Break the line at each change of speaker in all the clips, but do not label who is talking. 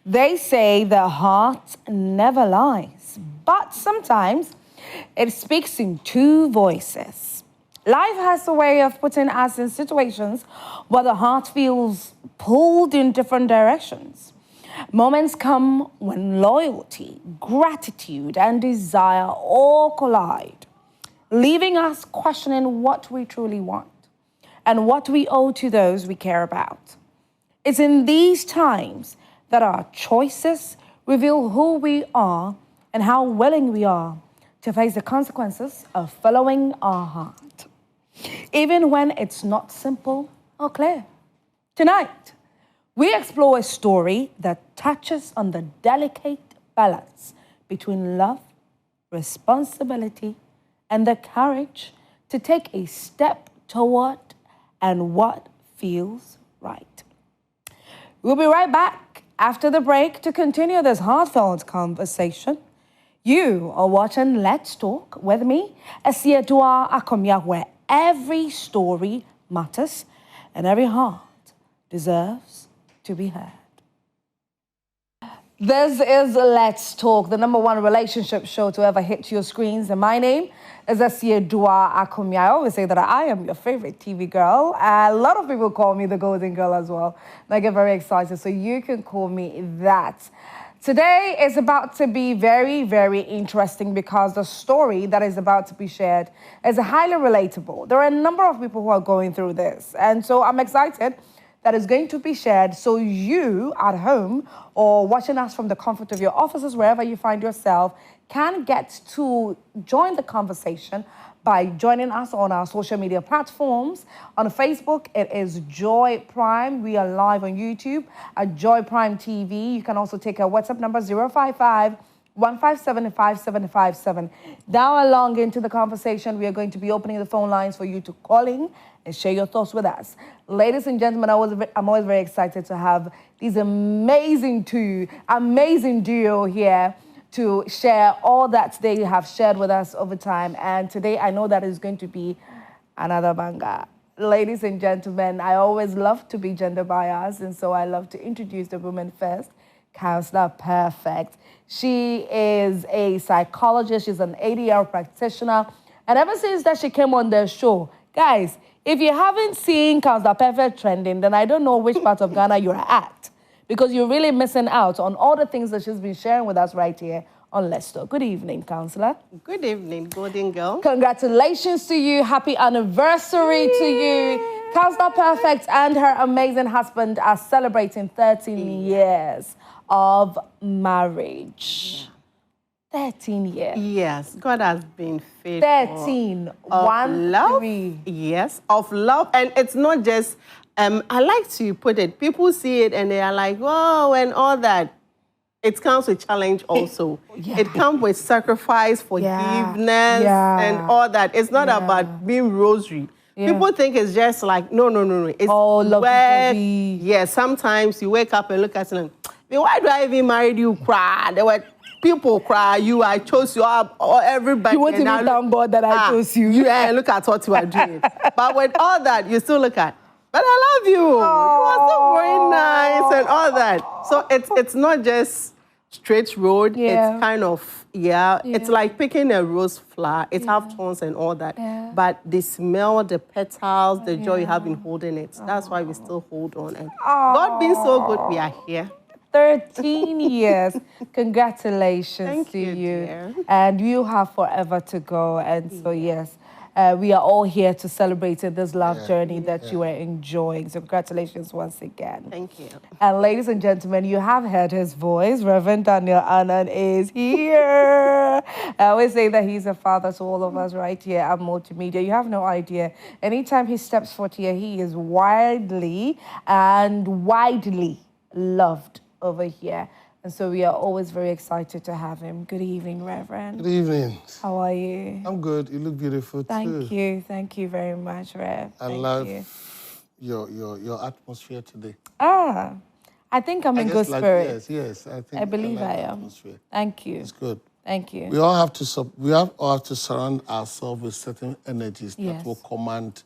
They say the heart never lies, but sometimes it speaks in two voices. Life has a way of putting us in situations where the heart feels pulled in different directions. Moments come when loyalty, gratitude, and desire all collide, leaving us questioning what we truly want and what we owe to those we care about. It's in these times that our choices reveal who we are and how willing we are to face the consequences of following our heart, even when it's not simple or clear. Tonight, we explore a story that touches on the delicate balance between love, responsibility, and the courage to take a step toward and what feels right. We'll be right back after the break to continue this heartfelt conversation. You are watching Let's Talk with me, Esiedua Akomya, where every story matters and every heart deserves to be heard. This is Let's Talk, the #1 relationship show to ever hit your screens. And my name is Esiedua Akomya. I always say that I am your favorite TV girl. A lot of people call me the Golden Girl as well. And I get very excited, so you can call me that. Today is about to be very, very interesting because the story that is about to be shared is highly relatable. There are a number of people who are going through this. And so I'm excited that is going to be shared so you at home or watching us from the comfort of your offices, wherever you find yourself, can get to join the conversation by joining us on our social media platforms. On Facebook, it is Joy Prime. We are live on YouTube at Joy Prime TV. You can also take our WhatsApp number 055-157-5757. Now along into the conversation, we are going to be opening the phone lines for you to call in and share your thoughts with us. Ladies and gentlemen, I'm always very excited to have these amazing duo here to share all that they have shared with us over time. And today, I know that is going to be another banger. Ladies and gentlemen, I always love to be gender biased, and so I love to introduce the woman first, Counselor Perfect. She is a psychologist. She's an ADL practitioner. And ever since that she came on the show, guys, if you haven't seen Counselor Perfect trending, then I don't know which part of Ghana you're at, because you're really missing out on all the things that she's been sharing with us right here on Let's Talk. Good evening, Counselor.
Good evening, Golden Girl.
Congratulations to you. Happy anniversary to you. Counselor Perfect and her amazing husband are celebrating 13 years of marriage. 13 years.
Yes, God has been faithful.
13.
Of
1,
love.
3.
Yes, of love. And it's not just, I like to put it, people see it and they are like, oh, and all that. It comes with challenge also. It comes with sacrifice, forgiveness, and all that. It's not about being rosary. People think it's just like, no. It's
where,
sometimes you wake up and look at it, why do I even marry you? Cry. There were people cry, I chose you up, or everybody.
You want to be thank God that I chose you.
Yeah, look at what you are doing. But with all that, you still look at, but I love you. You are so very nice and all that. So it's not just straight road. It's kind of, it's like picking a rose flower. It has thorns and all that. But the smell, the petals, the joy you have in holding it, that's why we still hold on. And God being so good, we are here.
13 years. Congratulations to you.
Dear.
And you have forever to go. And so, yes, we are all here to celebrate this love journey that you are enjoying. So congratulations once again.
Thank you.
And ladies and gentlemen, you have heard his voice. Reverend Daniel Annan is here. I always say that he's a father to all of us right here at Multimedia. You have no idea. Anytime he steps foot here, he is widely loved over here. And so we are always very excited to have him. Good evening, Reverend.
Good evening.
How are you?
I'm good. You look beautiful too.
Thank you. Thank you very much, Rev.
I love your atmosphere today.
I think I'm in good spirits.
Yes.
I believe I am.
Atmosphere.
Thank you.
It's good.
Thank you.
We all have to surround ourselves with certain energies that will command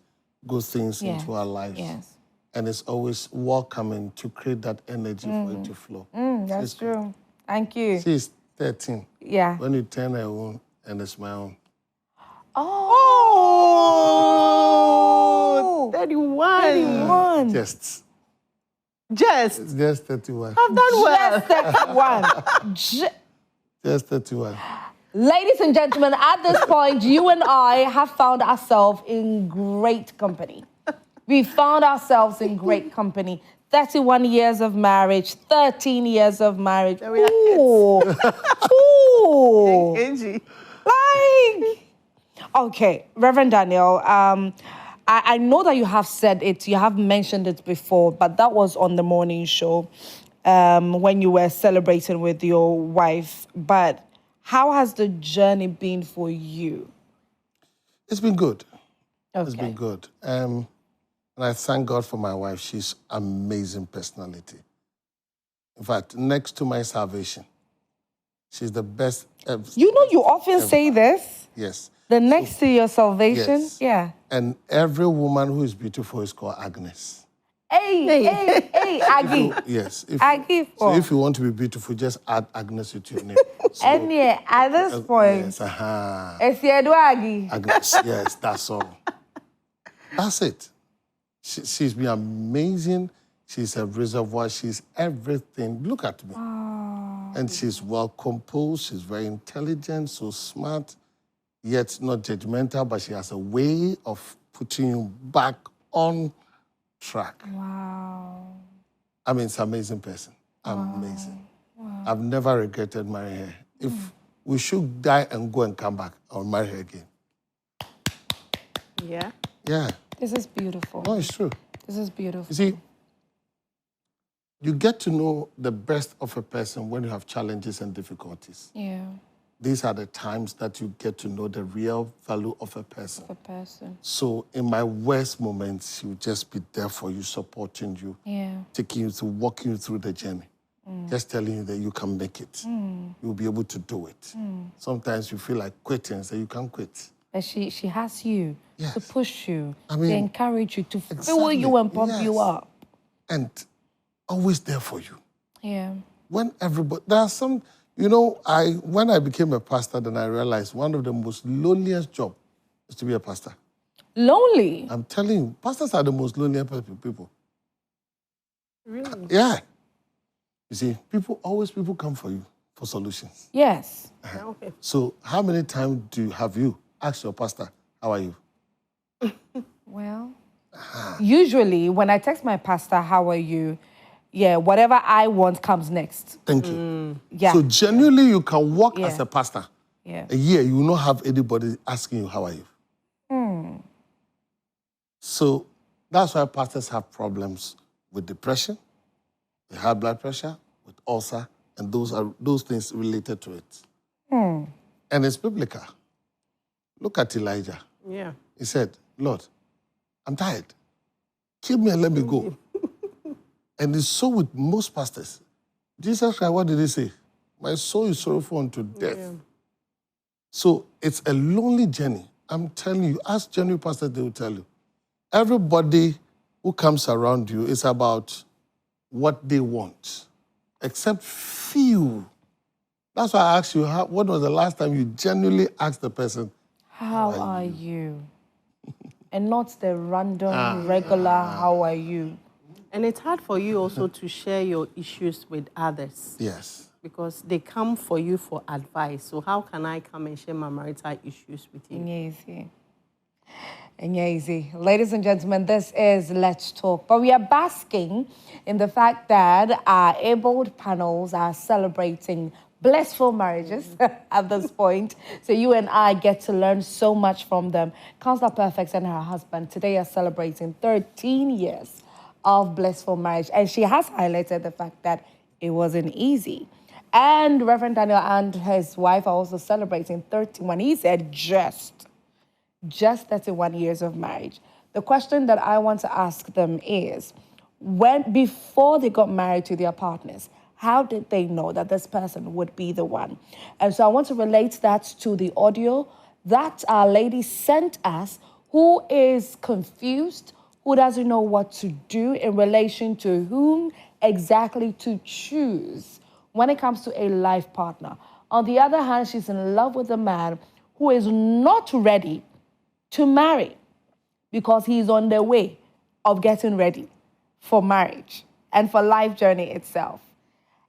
good things into our lives.
Yes.
and it's always welcoming to create that energy for it to flow.
That's true. Thank you.
She's 13.
Yeah.
When you turn her own, and it's my own.
Oh, 31.
31.
Just 31.
I've done well.
Just 31.
Just 31.
Ladies and gentlemen, at this point, you and I have found ourselves in great company. We found ourselves in great company. 31 years of marriage, 13 years of marriage. Ooh. Ooh.
Angie.
Like, okay, Reverend Daniel, I know that you have said it, you have mentioned it before, but that was on the morning show when you were celebrating with your wife. But how has the journey been for you?
It's been good.
Okay.
It's been good. And I thank God for my wife. She's amazing personality. In fact, next to my salvation, she's the best ever.
You know, you often say this.
Yes.
The next to your salvation.
Yes.
Yeah.
And every woman who is beautiful is called Agnes.
Hey, Aggie.
Yes.
Aggie.
So if you want to be beautiful, just add Agnes to your name. So,
And yeah, at this point,
yes,
it's Aggie.
Agnes, yes, that's all. That's it. She's been amazing. She's a reservoir. She's everything. Look at me. And she's well composed. She's very intelligent, so smart, yet not judgmental, but she has a way of putting you back on track.
Wow.
I mean, it's an amazing person. Amazing. Wow. I've never regretted marrying her. If we should die and go and come back, I'll marry her again.
Yeah.
Yeah.
This is beautiful.
No, it's true.
This is beautiful.
You see, you get to know the best of a person when you have challenges and difficulties.
Yeah.
These are the times that you get to know the real value of a person. So in my worst moments, she will just be there for you, supporting you, taking you through, walking you through the journey, just telling you that you can make it. You'll be able to do it. Sometimes you feel like quitting, so you can't quit.
But she has you to push you,
I mean,
to encourage you, to fuel you and pump you up.
And always there for you.
Yeah.
When everybody, there are some, you know, when I became a pastor, then I realized one of the most loneliest jobs is to be a pastor.
Lonely?
I'm telling you, pastors are the most loneliest people.
Really?
Yeah. You see, people come for you for solutions.
Yes.
Okay.
So how many times have you asked your pastor, how are you?
Well, usually when I text my pastor, how are you? Yeah, whatever I want comes next.
Thank you.
Yeah.
So genuinely, you can walk as a pastor.
Yeah.
A year, you will not have anybody asking you, how are you? So that's why pastors have problems with depression, with high blood pressure, with ulcer, and those things related to it. And it's biblical. Look at Elijah.
Yeah.
He said, Lord, I'm tired. Kill me and let me go. And it's so with most pastors. Jesus Christ, what did he say? My soul is sorrowful unto death. Yeah. So it's a lonely journey. I'm telling you, ask genuine pastors, they will tell you. Everybody who comes around you is about what they want, except few. That's why I asked you, what was the last time you genuinely asked the person,
how are you? And not the random, regular, how are you?
And it's hard for you also to share your issues with others.
Yes.
Because they come for you for advice. So how can I come and share my marital issues with you?
Easy. Ladies and gentlemen, this is Let's Talk. But we are basking in the fact that our abled panels are celebrating blissful marriages at this point. So you and I get to learn so much from them. Counselor Perfect and her husband today are celebrating 13 years of blissful marriage. And she has highlighted the fact that it wasn't easy. And Reverend Daniel and his wife are also celebrating 31. He said just 31 years of marriage. The question that I want to ask them is, before they got married to their partners, how did they know that this person would be the one? And so I want to relate that to the audio that our lady sent us, who is confused, who doesn't know what to do in relation to whom exactly to choose when it comes to a life partner. On the other hand, she's in love with a man who is not ready to marry because he's on the way of getting ready for marriage and for life journey itself.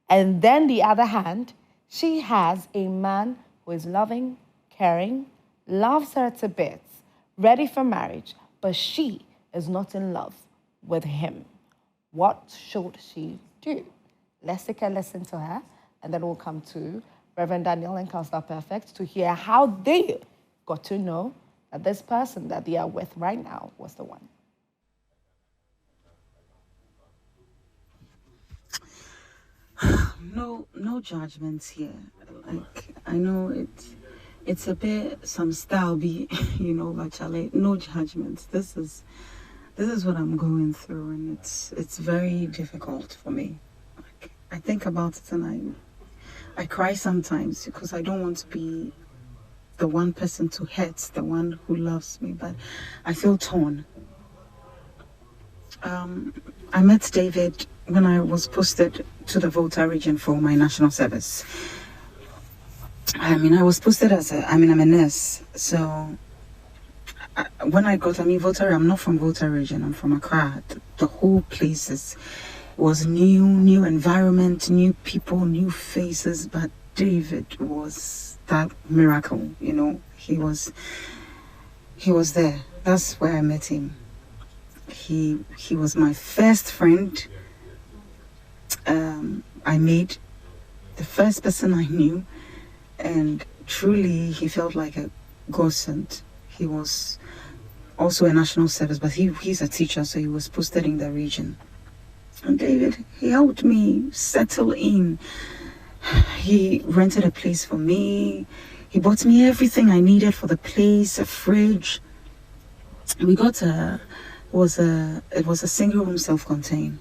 And then the other hand, she has a man who is loving, caring, loves her to bits, ready for marriage, but she is not in love with him. What should she do? Let's take a listen to her, and then we'll come to Reverend Daniel and Counselor Perfect to hear how they got to know that this person that they are with right now was the one.
No judgments here. Like, I know it's a bit some style be, but Charlie, no judgments. This is what I'm going through, and it's very difficult for me. Like, I think about it and I cry sometimes because I don't want to be the one person to hurt the one who loves me, but I feel torn. I met David when I was posted to the Volta region for my national service. I was posted I'm a nurse, so when I got, Volta, I'm not from Volta region, I'm from Accra. The whole place was new environment, new people, new faces, but David was that miracle, he was there. That's where I met him. He was my first friend. I made the first person I knew, and truly he felt like a godsend. He was also a national service, but he's a teacher, so he was posted in the region. And David, he helped me settle in. He rented a place for me. He bought me everything I needed for the place, a fridge. We got it was a single room, self-contained.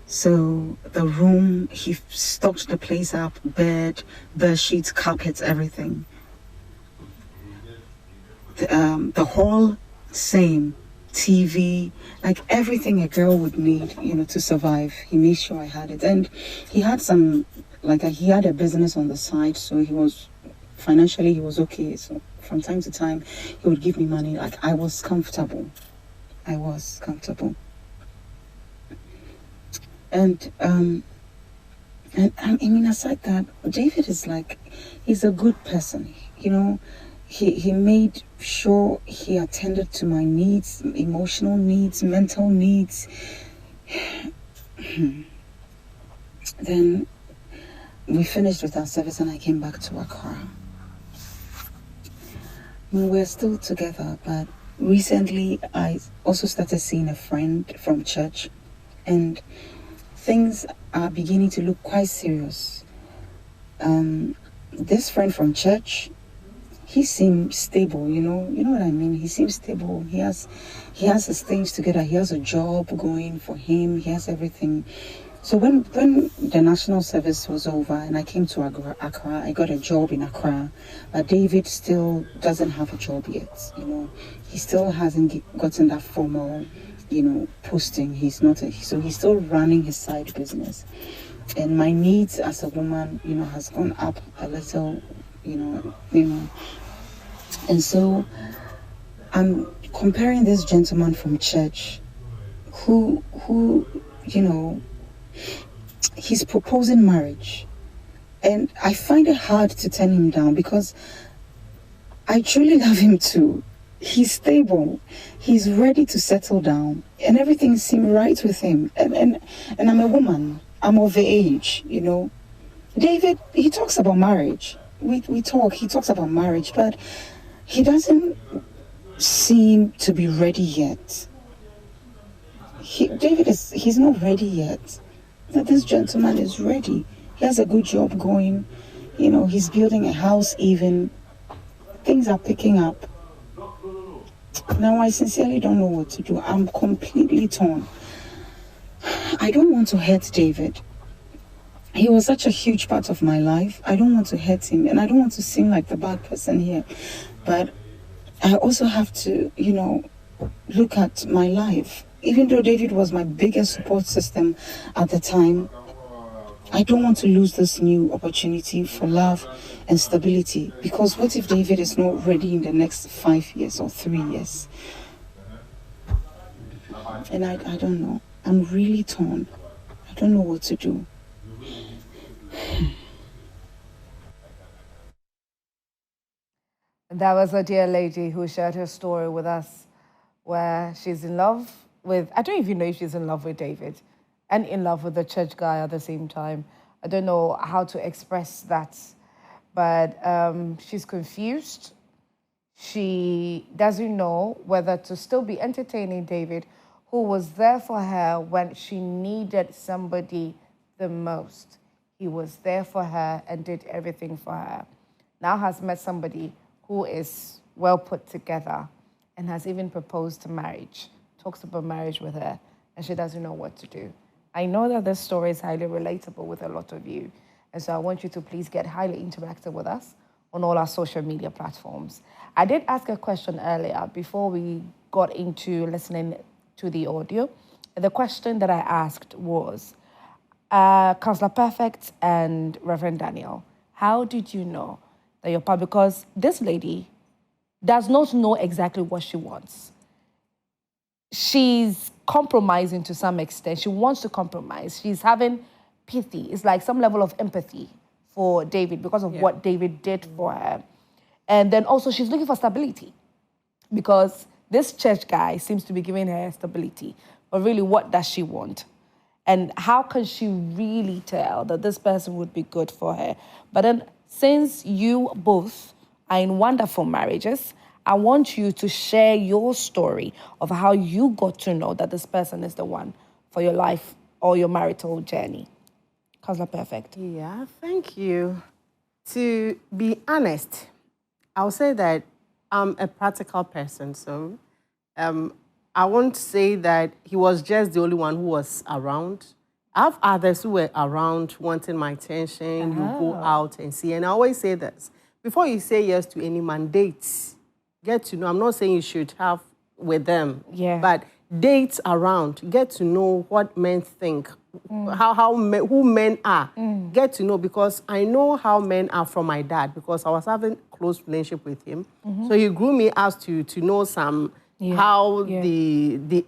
So the room, he stocked the place up, bed sheets, carpets, everything. The hall, same. TV, like everything a girl would need, to survive. He made sure I had it. And he had he had a business on the side, so financially he was okay. So from time to time, he would give me money. Like, I was comfortable. And aside that, David is he's a good person, He made sure he attended to my needs, emotional needs, mental needs. Then we finished with our service and I came back to Accra. We're still together, but recently I also started seeing a friend from church, and things are beginning to look quite serious. This friend from church, he seems stable, you know what I mean? He seems stable. He has his things together. He has a job going for him. He has everything. So when the national service was over and I came to Accra, I got a job in Accra. But David still doesn't have a job yet, He still hasn't gotten that formal, posting. So he's still running his side business. And my needs as a woman, has gone up a little, And so I'm comparing this gentleman from church who, he's proposing marriage. And I find it hard to turn him down because I truly love him too. He's stable. He's ready to settle down. And everything seems right with him. And I'm a woman. I'm of age, David, he talks about marriage. He talks about marriage, but he doesn't seem to be ready yet. He's not ready yet. That this gentleman is ready. He has a good job going. He's building a house even. Things are picking up. Now, I sincerely don't know what to do. I'm completely torn. I don't want to hurt David. He was such a huge part of my life. I don't want to hurt him, and I don't want to seem like the bad person here. But I also have to, look at my life. even though David was my biggest support system at the time, I don't want to lose this new opportunity for love and stability. Because what if David is not ready in the next 5 years or 3 years? And I don't know. I'm really torn. I don't know what to do.
That was a dear lady who shared her story with us, where she's in love with, I don't even know if she's in love with David and in love with the church guy at the same time. I don't know how to express that, but she's confused. She doesn't know whether to still be entertaining David, who was there for her when she needed somebody the most. He was there for her and did everything for her. Now has met somebody who is well put together and has even proposed to marriage, talks about marriage with her, and she doesn't know what to do. I know that this story is highly relatable with a lot of you, and so I want you to please get highly interactive with us on all our social media platforms. I did ask a question earlier before we got into listening to the audio. The question that I asked was, Counselor Perfect and Reverend Daniel, how did you know that your partner, because this lady does not know exactly what she wants. She's compromising to some extent. She wants to compromise. She's having pity. It's like some level of empathy for David because of what David did for her. And then also she's looking for stability because this church guy seems to be giving her stability. But really, what does she want? And how can she really tell that this person would be good for her? But then, since you both are in wonderful marriages, I want you to share your story of how you got to know that this person is the one for your life or your marital journey. Counselor Perfect.
Yeah, thank you. To be honest, I'll say that I'm a practical person, so I won't say that he was just the only one who was around. I have others who were around wanting my attention. You go out and see. And I always say this. Before you say yes to any man, dates. Get to know. I'm not saying you should have with them.
Yeah.
But dates around. Get to know what men think. Who men are. Get to know, because I know how men are from my dad, because I was having close relationship with him. So he grew me as to know some... how the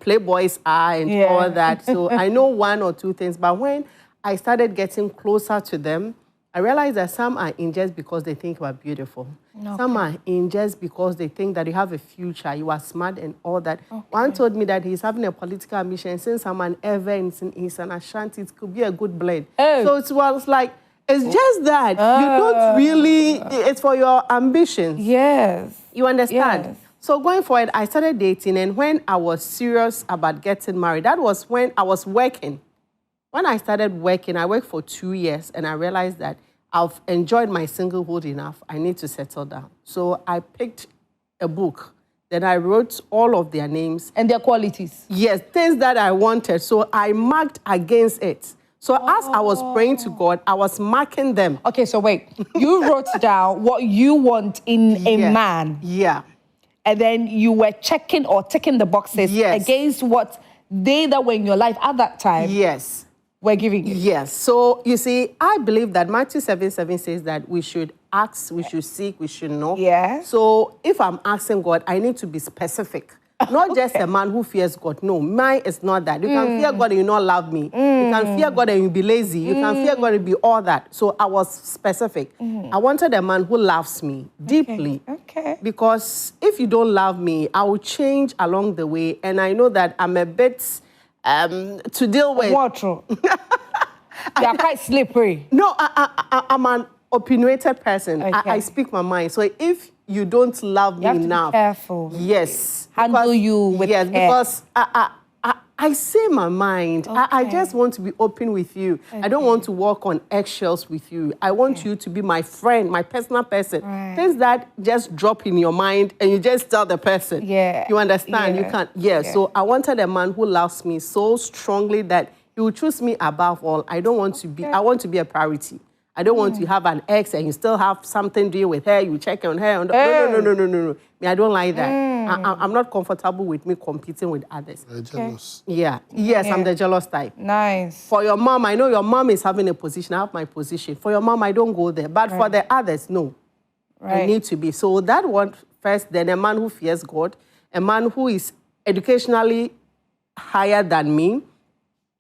playboys are and all that. So I know one or two things. But when I started getting closer to them, I realized that some are in just because they think you are beautiful. Okay. Some are in just because they think that you have a future, you are smart and all that. Okay. One told me that he's having a political ambition. Since I'm an ever he's an Ashanti, it could be a good blend. Oh. So it was like, it's just that you don't really, it's for your ambitions.
Yes.
You understand? Yes. So going forward, I started dating, and when I was serious about getting married, that was when I was working. When I started working, I worked for 2 years, and I realized that I've enjoyed my singlehood enough. I need to settle down. So I picked a book. Then I wrote all of their names.
And their qualities.
Yes, things that I wanted. So I marked against it. So as I was praying to God, I was marking them.
Okay, so wait. You wrote down what you want in a man.
Yeah.
And then you were checking or ticking the boxes against what they that were in your life at that time were giving you.
Yes. So, you see, I believe that Matthew 7:7 says that we should ask, we should seek, we should know.
Yeah.
So, if I'm asking God, I need to be specific. Not just a man who fears God. No, mine is not that. You can fear God and you not love me. You can fear God and you be lazy. You can fear God and be all that. So I was specific. I wanted a man who loves me deeply.
Okay.
Because if you don't love me, I will change along the way. And I know that I'm a bit to deal with.
What true? They are quite slippery.
No, I'm an opinionated person. Okay. I speak my mind. So if you don't love me enough,
be careful.
Yes.
Handle you with care.
Because I say my mind. Okay. I just want to be open with you. Okay. I don't want to walk on eggshells with you. I want you to be my friend, my personal person. Right. Things that just drop in your mind and you just tell the person.
Yeah.
You understand? You can't. Yeah. So I wanted a man who loves me so strongly that he will choose me above all. I don't want to be, I want to be a priority. I don't want to have an ex and you still have something to do with her. You check on her. No. Me, I don't like that. I'm not comfortable with me competing with others.
Very jealous.
Yeah. Yes, I'm the jealous type.
Nice.
For your mom, I know your mom is having a position. I have my position. For your mom, I don't go there. But for the others, no. I need to be. So that one first, then a man who fears God, a man who is educationally higher than me.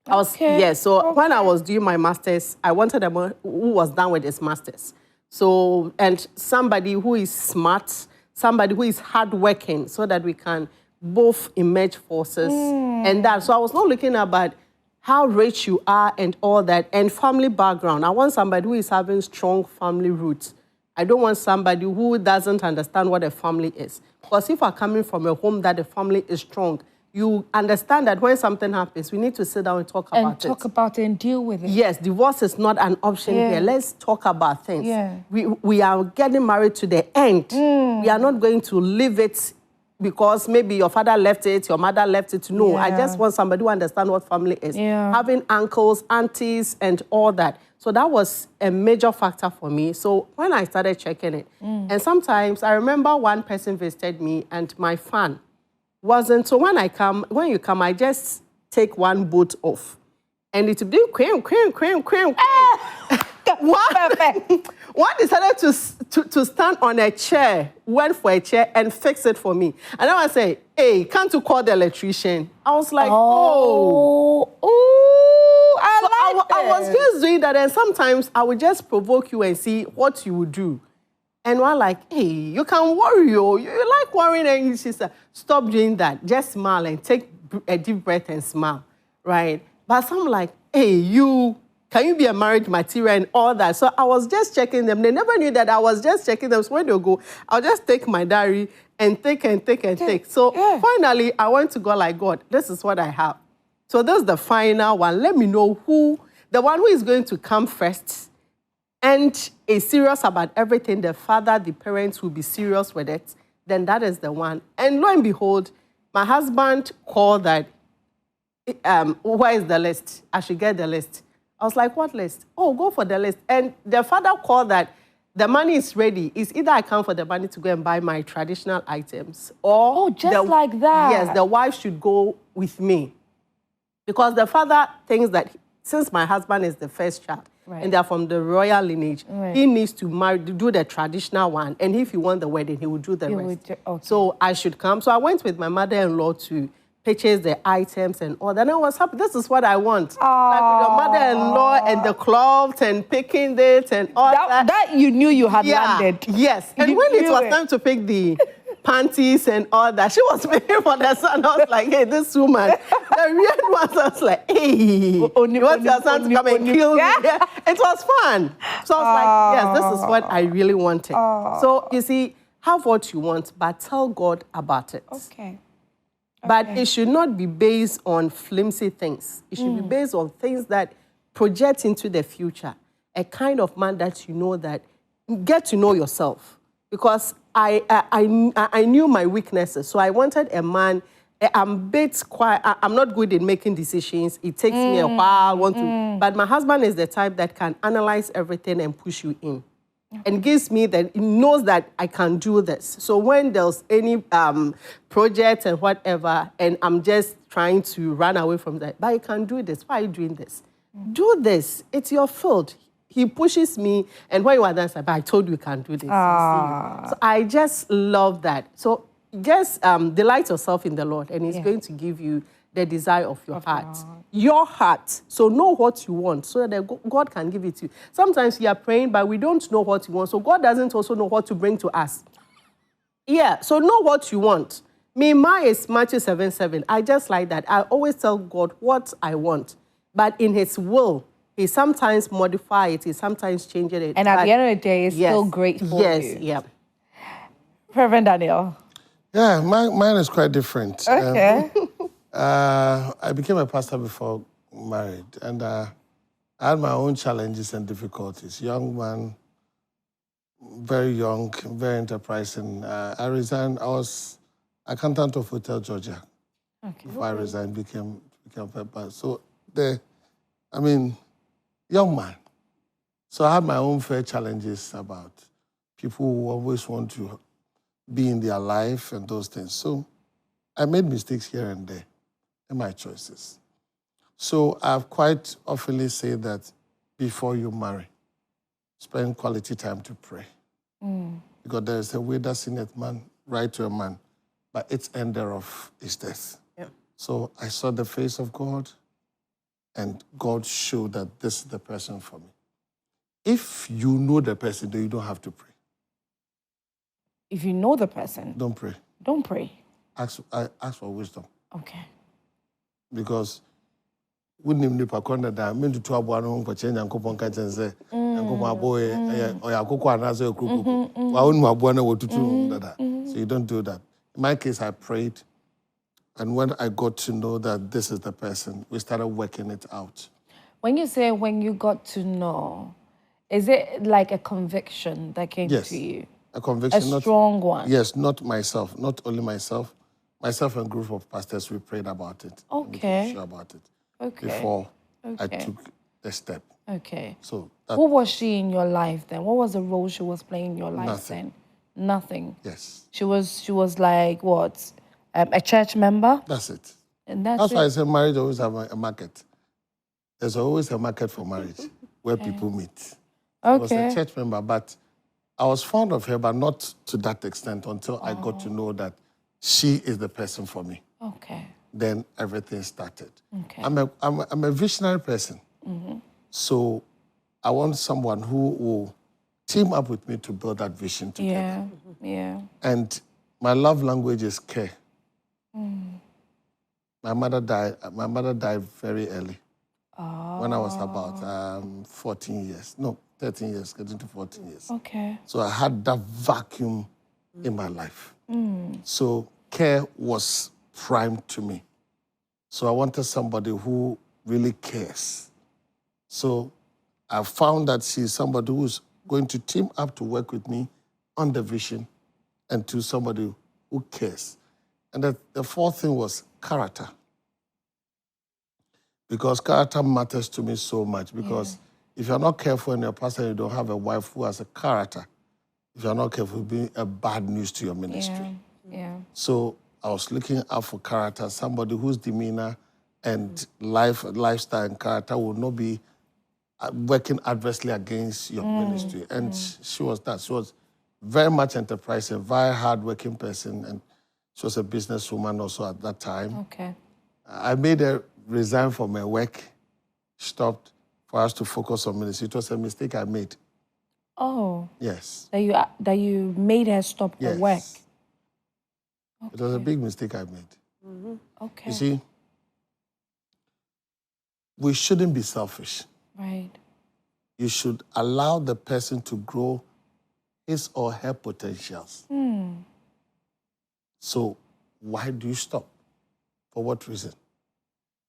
When I was doing my master's, I wanted a man who was done with his master's. So, and somebody who is smart, somebody who is hardworking, so that we can both emerge forces and that. So I was not looking about how rich you are and all that, and family background. I want somebody who is having strong family roots. I don't want somebody who doesn't understand what a family is. Because if I'm coming from a home that the family is strong, you understand that when something happens, we need to sit down and talk about it.
And talk about it and deal with it.
Yes, divorce is not an option here. Let's talk about things.
Yeah.
We are getting married to the end. We are not going to leave it because maybe your father left it, your mother left it. No, I just want somebody who understands what family is. Having uncles, aunties, and all that. So that was a major factor for me. So when I started checking it, and sometimes I remember one person visited me and my fan wasn't. So when you come, I just take one boot off. And it be cream. One decided to stand on a chair, went for a chair and fix it for me. And then I say, hey, can't you call the electrician? I was like, oh. I was just doing that, and sometimes I would just provoke you and see what you would do. And we're like, hey, you can worry, you like worrying, and she said, stop doing that. Just smile and take a deep breath and smile, right? But some like, hey, can you be a marriage material and all that? So I was just checking them. They never knew that I was just checking them. So when they go, I'll just take my diary and take. So finally, I went to God like, God, this is what I have. So this is the final one. Let me know the one who is going to come first and is serious about everything. The father, the parents will be serious with it. Then that is the one. And lo and behold, my husband called that, where is the list? I should get the list. I was like, what list? Oh, go for the list. And the father called that the money is ready. It's either I come for the money to go and buy my traditional items, or
like that.
Yes, the wife should go with me. Because the father thinks that since my husband is the first child, and they're from the royal lineage, he needs to do the traditional one. And if he wants the wedding, he will do the rest. So I should come. So I went with my mother-in-law to purchase the items and all that. And I was happy. This is what I want. Like with your mother-in-law and the cloth and picking it and all that.
That you knew you had landed.
Yes. And when it was time to pick the panties and all that, she was paying for the son. I was like, hey, this woman. The real one, I was like, hey, you want your son to come and kill me? Yeah. It was fun. So I was like, yes, this is what I really wanted. So you see, have what you want, but tell God about it.
Okay.
But it should not be based on flimsy things. It should be based on things that project into the future. A kind of man that you know that, get to know yourself. Because I knew my weaknesses. So I wanted a man, I'm not good in making decisions. It takes me a while, but my husband is the type that can analyze everything and push you in. And gives me that, he knows that I can do this. So when there's any project and whatever, and I'm just trying to run away from that, but I can do this. Why are you doing this? Do this. It's your field. He pushes me, and when you are done, but I told you can do this. So I just love that. So just delight yourself in the Lord, and He's going to give you the desire of your heart. Your heart. So know what you want so that God can give it to you. Sometimes we are praying, but we don't know what you want. So God doesn't also know what to bring to us. Yeah, so know what you want. Mine is Matthew 7:7. I just like that. I always tell God what I want. But in His will, He sometimes modifies it, He sometimes changes it.
And at the end of the day, it's still great for you.
Yes, yeah.
Reverend Daniel.
Yeah, mine is quite different.
Okay.
I became a pastor before married, and I had my own challenges and difficulties. Young man, very young, very enterprising. I resigned. I was accountant of Hotel Georgia. Okay. Before I resigned, became a pastor. So young man. So I had my own fair challenges about people who always want to be in their life and those things. So I made mistakes here and there in my choices. So I've quite oftenly said that before you marry, spend quality time to pray. Because there is a way that sinneth man right to a man, but its end thereof is death.
Yep.
So I saw the face of God, and God showed that this is the person for me. If you know the person, then you don't have to pray.
If you know the person,
Don't pray.
don't pray.
Ask for wisdom.
Okay.
Because we need to contact that. Me to abo anu ko change Nyankopon ka chen say Nyankopon abo oya akoko anaso ekrukuku. Wa onu abo na wotutu dada. So you don't do that. In my case, I prayed, and when I got to know that this is the person, we started working it out.
When you say when you got to know, is it like a conviction that came
Yes.
to you?
A conviction.
A strong one.
Yes, not myself, not only myself. Myself and a group of pastors, we prayed about it.
Okay.
We were sure about it.
Okay.
Before I
Okay.
took the step.
Okay.
So that,
What was she in your life then? What was the role she was playing in your life
Nothing.
then? Nothing.
yes,
She was like what? A church member?
that's it.
And that's
That's
it.
why I say marriage always have a market. There's always a market for marriage where people meet. I was a
Okay.
church member, but I was fond of her, but not to that extent until I got to know that she is the person for me.
Okay.
Then everything started.
Okay.
I'm a visionary person. So I want someone who will team up with me to build that vision together.
Yeah. Yeah.
And my love language is care. My mother died very early. When I was about 14 years. No, 13 years, getting to 14 years.
Okay.
So I had that vacuum in my life. So care was prime to me. So I wanted somebody who really cares. So I found that she's somebody who's going to team up to work with me on the vision and to somebody who cares. And the fourth thing was character. Because character matters to me so much. Because if you're not careful and you're a pastor and you don't have a wife who has a character, if you're not careful, it'll be a bad news to your ministry.
Yeah.
So I was looking out for character, somebody whose demeanor and lifestyle and character will not be working adversely against your ministry. And she was that. She was very much enterprising, very hardworking person, and she was a businesswoman also at that time.
Okay.
I made her resign from her work, stopped for us to focus on ministry. It was a mistake I made.
Oh.
Yes.
That you made her stop her
Yes.
work.
It was a big mistake I made.
Okay.
You see, we shouldn't be selfish.
Right.
You should allow the person to grow his or her potentials. So why do you stop? For what reason?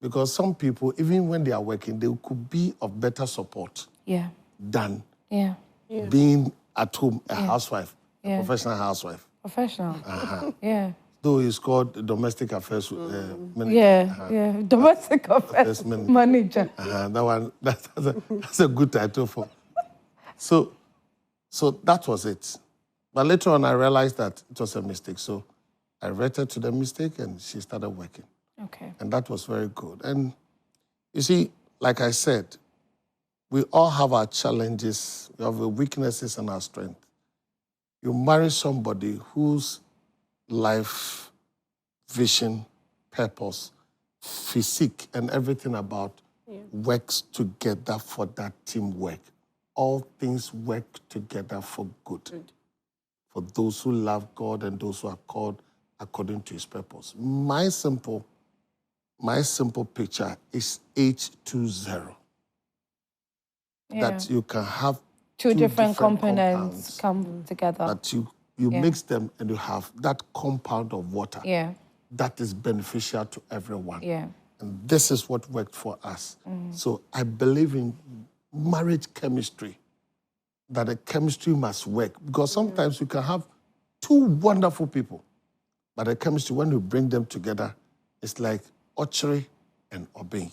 Because some people, even when they are working, they could be of better support
Yeah.
than
Yeah.
being at home, a housewife, a professional housewife.
Professional. Yeah.
Though it's called domestic affairs manager.
Yeah. Domestic affairs manager.
That one, that's a good title for. So that was it. But later on, I realized that it was a mistake. So I reverted to the mistake, and she started working.
Okay.
And that was very good. And you see, like I said, we all have our challenges, we have our weaknesses and our strength. You marry somebody whose life, vision, purpose, physique, and everything about works together for that teamwork. All things work together for good. For those who love God and those who are called according to his purpose. My simple picture is H20. That you can have
two different components come together.
But you mix them and you have that compound of water.
Yeah.
That is beneficial to everyone.
Yeah.
And this is what worked for us. So I believe in marriage chemistry, that the chemistry must work. Because sometimes you can have two wonderful people, but the chemistry, when you bring them together, it's like Ochre and Obin.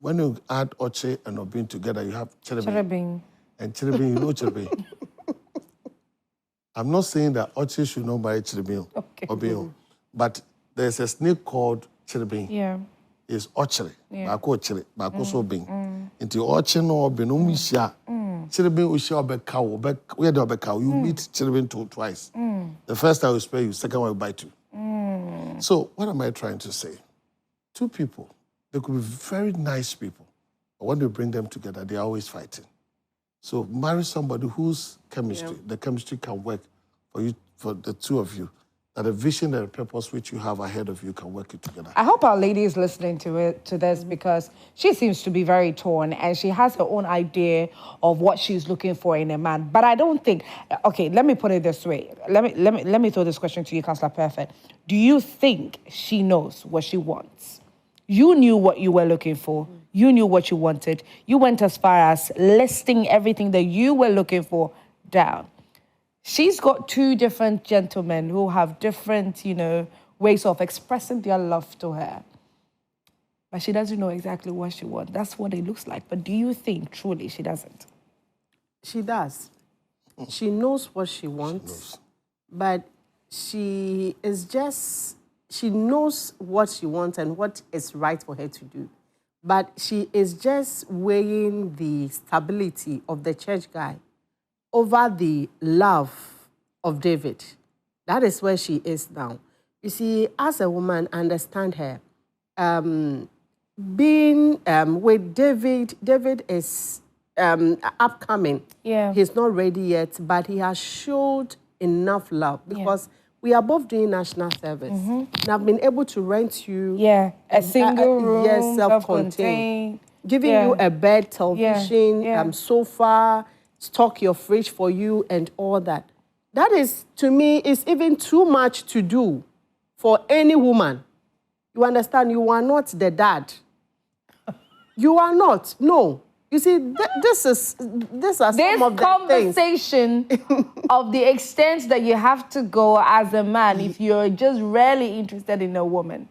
When you add Ochre and Obin together, you have cherubim.
Cherubim.
And cherubim, you know cherubim. I'm not saying that Ochi should not marry Chiribin or Bio, but there's a snake called Chiribin.
Yeah.
It's Ochiri. Bako Ochiri. Bako so bin. Into Ochi no bin umishia. Chiribin ushia obeka. Where the obeka? You meet Chiribin twice. The first time we spare you, second one we buy two. So what am I trying to say? Two people, they could be very nice people, but when you bring them together, they're always fighting. So marry somebody whose chemistry, the chemistry can work for you, for the two of you, that the vision and the purpose which you have ahead of you can work it together.
I hope our lady is listening to this because she seems to be very torn and she has her own idea of what she's looking for in a man. But I don't think, okay, let me put it this way. Let me throw this question to you, Councillor Perfect. Do you think she knows what she wants? You knew what you were looking for. You knew what you wanted. You went as far as listing everything that you were looking for down. She's got two different gentlemen who have different, ways of expressing their love to her. But she doesn't know exactly what she wants. That's what it looks like. But do you think truly she doesn't?
She does. She knows what she wants, but she knows what she wants and what is right for her to do. But she is just weighing the stability of the church guy over the love of David. That is where she is now. You see, as a woman, I understand her. Being with David, David is upcoming.
Yeah.
He's not ready yet, but he has showed enough love because we are both doing national service. And I've been able to rent you
a single room,
yes, self-contained, giving you a bed, television, sofa, stock your fridge for you and all that. That is, to me, is even too much to do for any woman. You understand? You are not the dad. You are not. No. You see, these are some of the things.
This conversation of the extent that you have to go as a man if you're just really interested in a woman.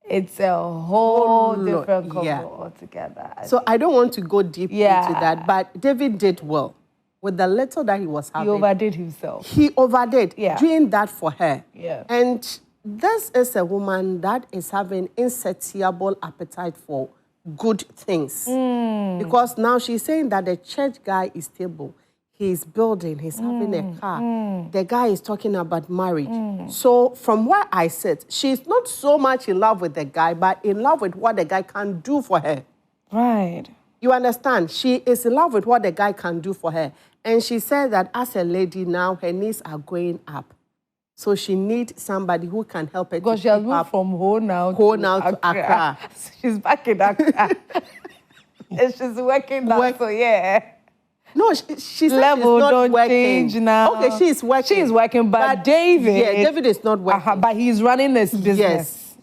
It's a whole different couple altogether.
So I don't want to go deep into that, but David did well. With the little that he was having.
He overdid himself.
He overdid, doing that for her.
Yeah.
And this is a woman that is having insatiable appetite for good things. Because now she's saying that the church guy is stable. He's building, he's having a car. The guy is talking about marriage. So from where I sit, she's not so much in love with the guy, but in love with what the guy can do for her.
Right.
You understand? She is in love with what the guy can do for her. And she said that as a lady now, her needs are going up. So she needs somebody who can help her.
Because she has moved from home now
to Accra.
She's back in Accra. And she's working now, so yeah.
No, she said
Level
she's not
don't
working.
Change now.
Okay, she's working.
She's working, but David...
Yeah, David is not working.
But he's running this business.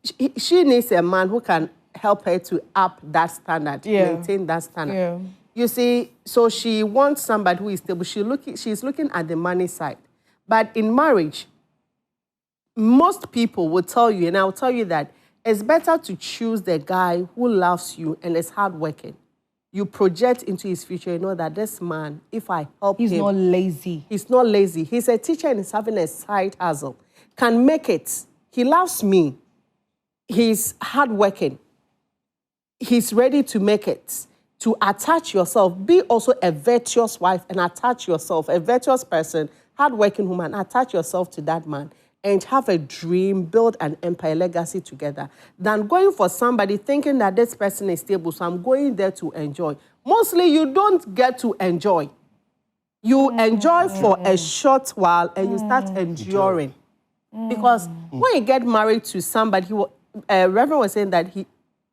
Yes. She needs a man who can help her to up that standard, maintain that standard.
Yeah.
You see, so she wants somebody who is stable. She's looking at the money side. But in marriage, most people will tell you, and I'll tell you that it's better to choose the guy who loves you and is hardworking. You project into his future, you know that this man, if I help him...
He's not lazy.
He's not lazy. He's a teacher and he's having a side hustle. Can make it. He loves me. He's hardworking. He's ready to make it. To attach yourself. Be also a virtuous wife and attach yourself. A virtuous person, hardworking woman, attach yourself to that man and have a dream, build an empire legacy together, than going for somebody thinking that this person is stable, so I'm going there to enjoy. Mostly, you don't get to enjoy. You enjoy for a short while and you start enduring. Because when you get married to somebody, Reverend was saying that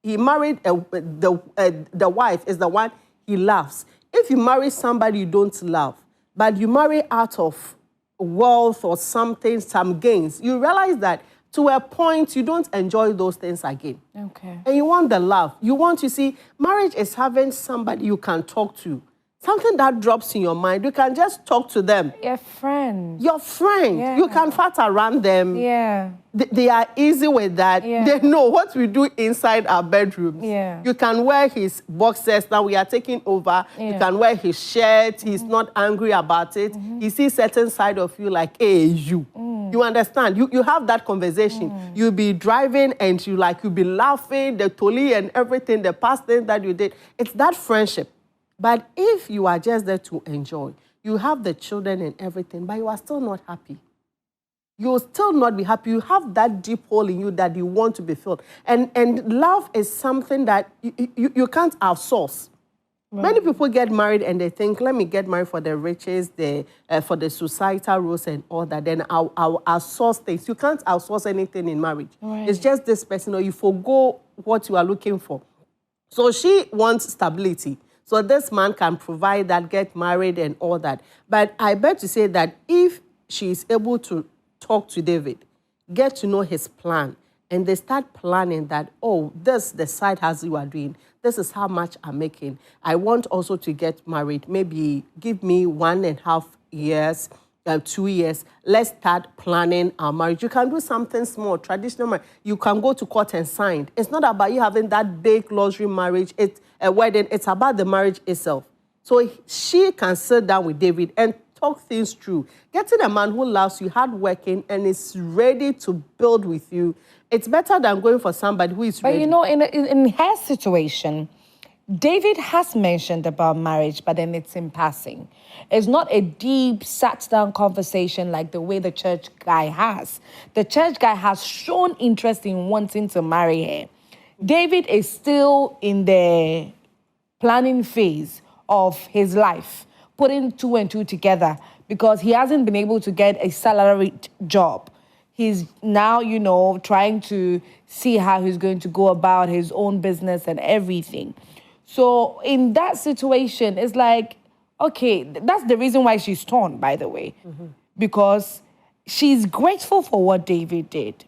he married the wife is the one he loves. If you marry somebody you don't love, but you marry out of wealth or something, some gains, you realize that to a point you don't enjoy those things again.
Okay.
And you want the love. You want to see, marriage is having somebody you can talk to, something that drops in your mind, you can just talk to them.
Your friend.
Your friend.
Yeah.
You can fart around them.
Yeah.
They are easy with that.
Yeah.
They know what we do inside our bedrooms.
Yeah.
You can wear his boxers. Now we are taking over.
Yeah.
You can wear his shirt. He's not angry about it. He sees certain side of you like, hey, you. You understand? You have that conversation. You'll be driving and you'll be laughing, the toli and everything, the past things that you did. It's that friendship. But if you are just there to enjoy, you have the children and everything, but you are still not happy. You'll still not be happy. You have that deep hole in you that you want to be filled. And love is something that you can't outsource. Right. Many people get married and they think, let me get married for the riches, for the societal rules and all that. Then I'll outsource things. You can't outsource anything in marriage. Right. It's just this person, or you forgo what you are looking for. So she wants stability. So this man can provide that, get married and all that. But I bet to say that if she is able to talk to David, get to know his plan, and they start planning that, oh, this the side hustle you are doing, this is how much I'm making. I want also to get married. Maybe give me 1.5 years, 2 years. Let's start planning our marriage. You can do something small, traditional marriage. You can go to court and sign. It's not about you having that big luxury marriage. It's a wedding. It's about the marriage itself. So she can sit down with David and talk things through. Getting a man who loves you, hardworking, and is ready to build with you, it's better than going for somebody who is ready.
But in her situation, David has mentioned about marriage, but then it's in passing. It's not a deep, sat-down conversation like the way the church guy has. The church guy has shown interest in wanting to marry her. David is still in the planning phase of his life, putting 2 and 2 together because he hasn't been able to get a salaried job. He's now, trying to see how he's going to go about his own business and everything. So in that situation, it's like, okay, that's the reason why she's torn, by the way, because she's grateful for what David did.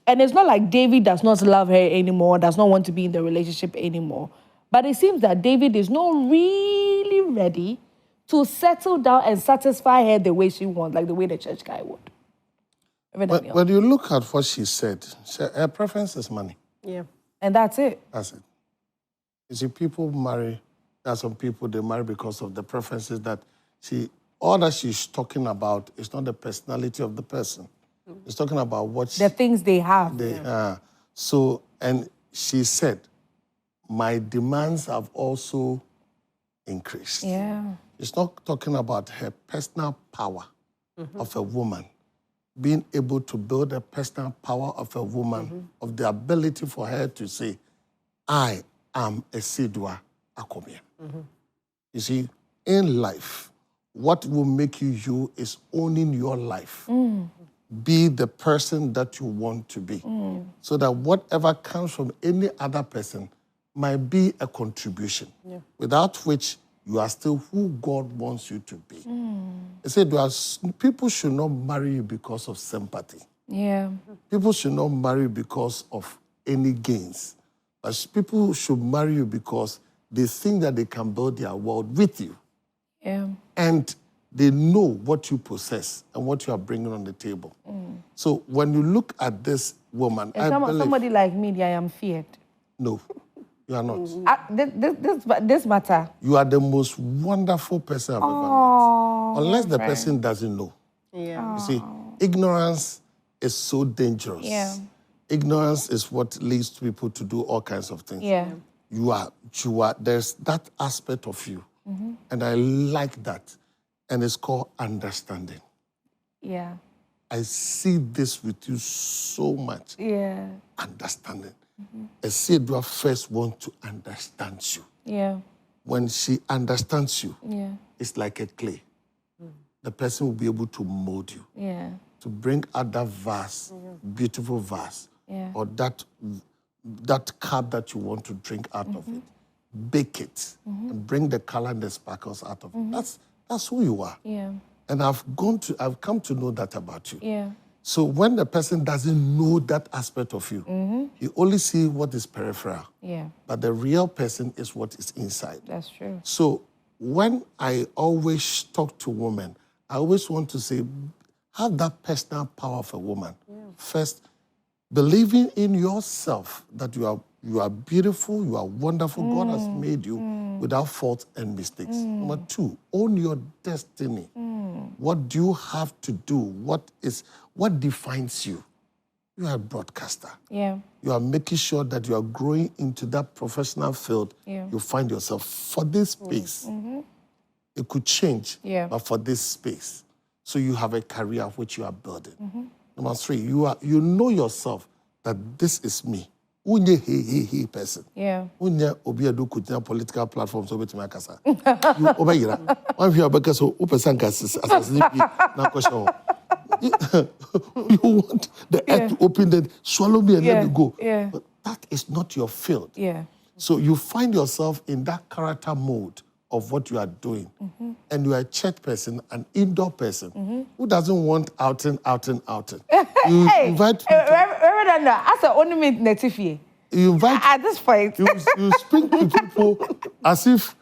And it's not like David does not love her anymore, does not want to be in the relationship anymore. But it seems that David is not really ready to settle down and satisfy her the way she wants, like the way the church guy would.
When you look at what she said, her preference is money.
Yeah.
And that's it.
That's it. You see, people marry, there are some people, they marry because of the preferences that all that she's talking about is not the personality of the person. It's talking about what
the things they have.
So, and she said, my demands have also increased.
Yeah.
It's not talking about her personal power of a woman, being able to build a personal power of a woman, of the ability for her to say, I am a Sidua Akomia. You see, in life, what will make you is owning your life. Be the person that you want to be. So that whatever comes from any other person might be a contribution, without which you are still who God wants you to be. They said people should not marry you because of sympathy.
Yeah.
People should not marry you because of any gains. But people should marry you because they think that they can build their world with you.
Yeah.
And they know what you possess and what you are bringing on the table. So when you look at this woman,
somebody like me, I am feared.
No, you are not.
This matter.
You are the most wonderful person I've ever met. Unless the person doesn't know.
Yeah.
You see, ignorance is so dangerous.
Yeah.
Ignorance is what leads people to do all kinds of things.
Yeah.
You are, there's that aspect of you. And I like that. And it's called understanding.
Yeah.
I see this with you so much.
Yeah.
Understanding. A Sidua first wants to understand you.
Yeah.
When she understands you,
Yeah.
it's like a clay. The person will be able to mold you.
Yeah.
To bring out that vase, beautiful vase, or that cup that you want to drink out of it. Bake it and bring the color and the sparkles out of it. That's who you are.
Yeah.
And I've come to know that about you.
Yeah.
So when the person doesn't know that aspect of you, you only see what is peripheral.
Yeah.
But the real person is what is inside.
That's true.
So when I always talk to women, I always want to say, have that personal power of a woman. First, believing in yourself that you are beautiful, you are wonderful. God has made you without fault and mistakes. Number two, own your destiny. What do you have to do? What defines you? You are a broadcaster.
Yeah.
You are making sure that you are growing into that professional field you find yourself. For this space, it could change, but for this space. So you have a career which you are building. Number three, you know yourself that this is me. Unye he person.
Yeah.
Unye obi edu kutina political platforms obi tuma kasa. You obayira. One few abeka so upesan kasis asasini na question. You want the earth to open, then swallow me and let me go.
Yeah.
But that is not your field.
Yeah.
So you find yourself in that character mode of what you are doing. And you are a church person, an indoor person, who doesn't want outing. You invite people.
Reverend, as a only meet native. You
invite
at this point.
you speak to people as if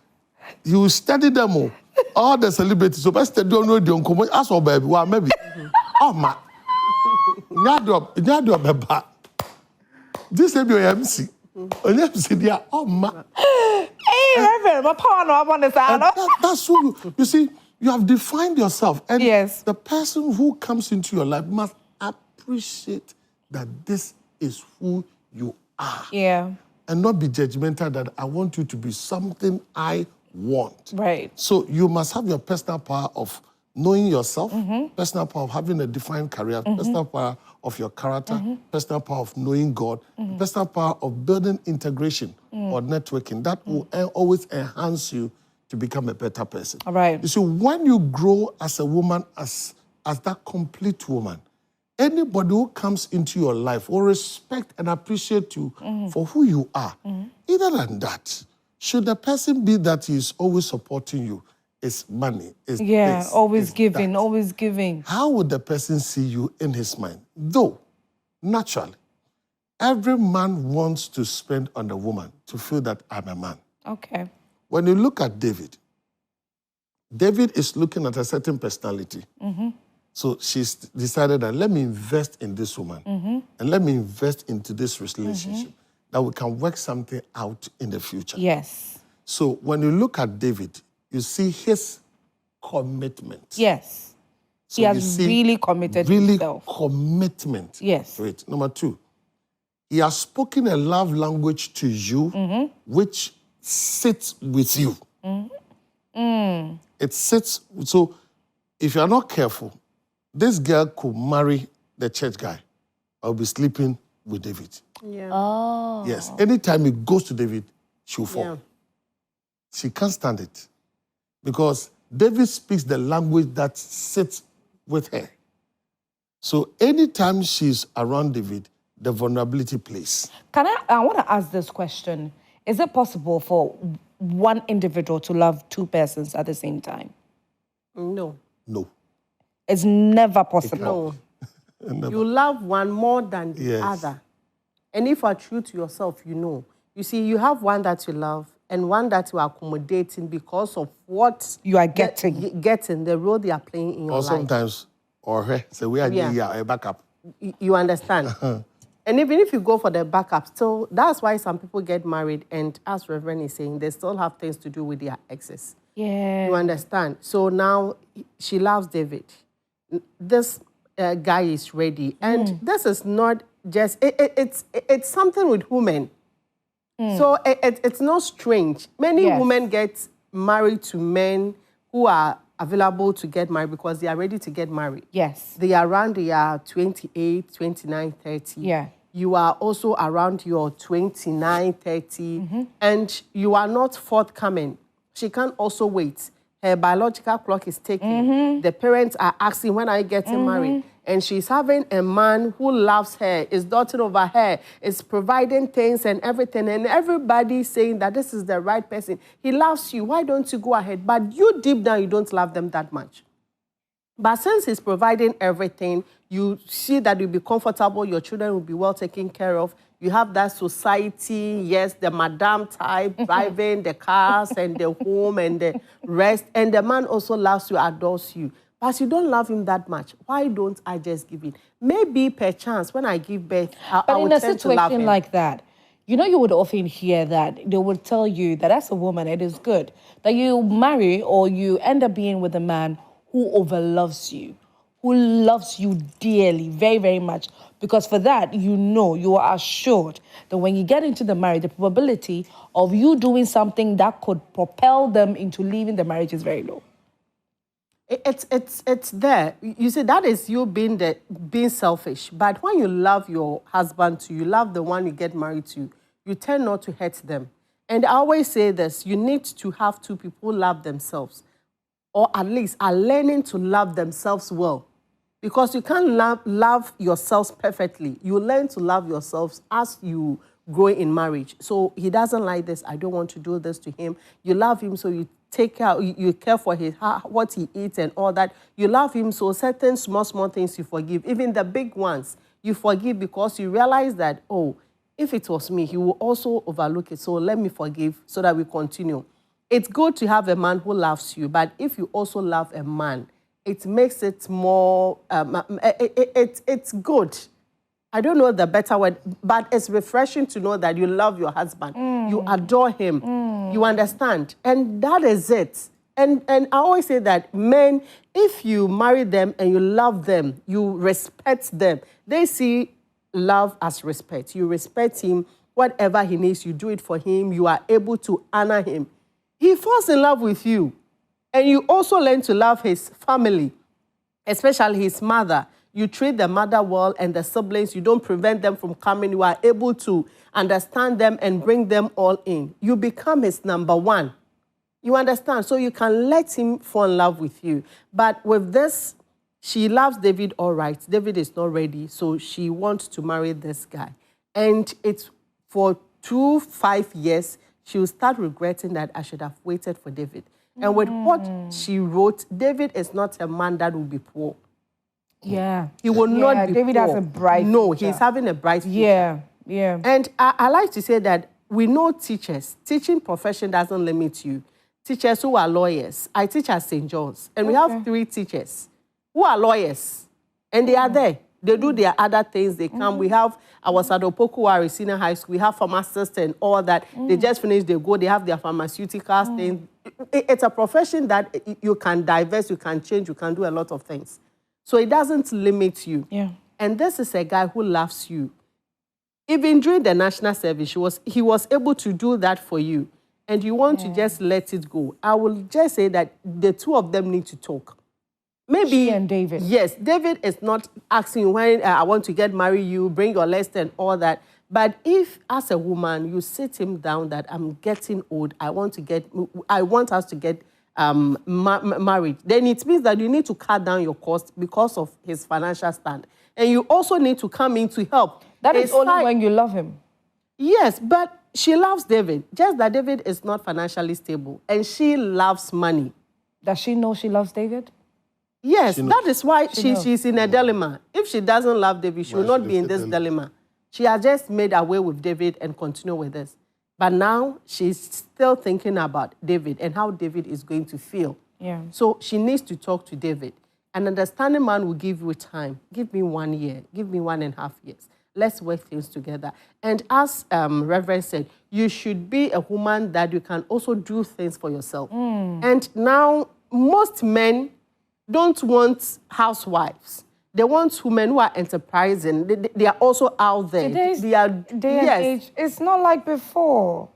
you study them all the celebrities. So best don't know the uncle. Ask for baby. Well, maybe. Oh ma. Nyado beba. This is your MC. MC dia. Oh ma.
Hey, Reverend, my power no upon the side.
That's who you see. You have defined yourself, and
yes,
the person who comes into your life must appreciate that this is who you are.
Yeah.
And not be judgmental that I want you to be something I want.
Right.
So you must have your personal power of knowing yourself, personal power of having a defined career, personal power of your character, personal power of knowing God, personal power of building integration or networking. That will always enhance you to become a better person.
All right.
You see, when you grow as a woman, as that complete woman, anybody who comes into your life will respect and appreciate you for who you are. Other than that, should the person be that he is always supporting you, it's money, it's this,
always
it's
giving,
that.
always giving.
How would the person see you in his mind? Though, naturally, every man wants to spend on the woman to feel that I'm a man.
Okay.
When you look at David is looking at a certain personality. So she's decided that let me invest in this woman and let me invest into this relationship that we can work something out in the future.
Yes.
So when you look at David, you see his commitment.
Yes.
So
he has really committed himself.
Commitment.
Yes.
Wait. Number two, he has spoken a love language to you which sits with you. It sits. So if you're not careful, this girl could marry the church guy or be sleeping with David.
Yeah.
Oh.
Yes. Anytime he goes to David, she'll fall.
Yeah.
She can't stand it. Because David speaks the language that sits with her. So anytime she's around David, the vulnerability plays.
I want to ask this question. Is it possible for one individual to love two persons at the same time?
No.
No.
It's never possible.
No. You love one more than the other. And if you are true to yourself, you know. You see, you have one that you love and one that you are accommodating because of what
you are getting.
The role they are playing in your life.
Or sometimes, or her, so we are a backup.
You understand? And even if you go for the backup, still, that's why some people get married and, as Reverend is saying, they still have things to do with their exes.
Yeah.
You understand? So now she loves David. This guy is ready. And this is not just, it's something with women. So it's not strange. Many women get married to men who are available to get married because they are ready to get married.
Yes.
They are around their 28, 29, 30.
Yeah.
You are also around your 29, 30, and you are not forthcoming. She can also wait. Her biological clock is ticking. The parents are asking, when are you getting married? And she's having a man who loves her, is doting over her, is providing things and everything, and everybody saying that this is the right person. He loves you. Why don't you go ahead? But you deep down, you don't love them that much. But since he's providing everything, you see that you'll be comfortable, your children will be well taken care of, You have that society, yes, the madam type, driving the cars and the home and the rest. And the man also loves you, adores you. But you don't love him that much. Why don't I just give in? Maybe perchance when I give birth, I will tend to love him. But in a situation
like that, you know, you would often hear that they would tell you that as a woman, it is good that you marry or you end up being with a man who overloves you, who loves you dearly, very, very much. Because for that, you know, you are assured that when you get into the marriage, the probability of you doing something that could propel them into leaving the marriage is very low.
It's there. You see, that is you being selfish. But when you love your husband too, you love the one you get married to, you tend not to hurt them. And I always say this, you need to have two people who love themselves, or at least are learning to love themselves well. Because you can't love yourselves perfectly. You learn to love yourselves as you grow in marriage. So he doesn't like this. I don't want to do this to him. You love him, so you take care. You care for what he eats and all that. You love him, so certain small things you forgive. Even the big ones you forgive because you realize that, oh, if it was me, he will also overlook it. So let me forgive so that we continue. It's good to have a man who loves you, but if you also love a man, it makes it more, it's good. I don't know the better word, but it's refreshing to know that you love your husband. You adore him. You understand? And that is it. And I always say that men, if you marry them and you love them, you respect them, they see love as respect. You respect him. Whatever he needs, you do it for him. You are able to honor him. He falls in love with you. And you also learn to love his family, especially his mother. You treat the mother well and the siblings. You don't prevent them from coming. You are able to understand them and bring them all in. You become his number one. You understand? So you can let him fall in love with you. But with this, she loves David all right. David is not ready, so she wants to marry this guy. And it's for 5 years, she will start regretting that I should have waited for David. And with what she wrote, David is not a man that will be poor.
Yeah.
He will not be
David
poor.
has a bright
No,
future.
he's having a bright future.
Yeah.
And I like to say that we know teachers. Teaching profession doesn't limit you. Teachers who are lawyers. I teach at St. John's. And we have 3 teachers who are lawyers. And they are there. They do their other things. They come. We have our Sadopoku, who are in senior high school. We have pharmacists and all that. They just finish, they go. They have their pharmaceuticals things. It's a profession that you can diverse, you can change, you can do a lot of things. So it doesn't limit you.
Yeah.
And this is a guy who loves you. Even during the national service, he was able to do that for you. And you want to just let it go. I will just say that the two of them need to talk. Maybe
she and David.
Yes, David is not asking when I want to get married you, bring your list and all that. But if, as a woman, you sit him down that I'm getting old, I want us to get married, then it means that you need to cut down your cost because of his financial stand. And you also need to come in to help.
That is only when you love him.
Yes, but she loves David. Just that David is not financially stable. And she loves money.
Does she know she loves David?
Yes, that is why she's in a dilemma. If she doesn't love David, she will not be in this dilemma. She has just made away with David and continue with this. But now she's still thinking about David and how David is going to feel.
Yeah.
So she needs to talk to David. An understanding man will give you time. Give me 1 year. Give me 1.5 years. Let's work things together. And as Reverend said, you should be a woman that you can also do things for yourself. And now most men don't want housewives. They want women who are enterprising. They are also out there.
Today's day and age, it's not like before.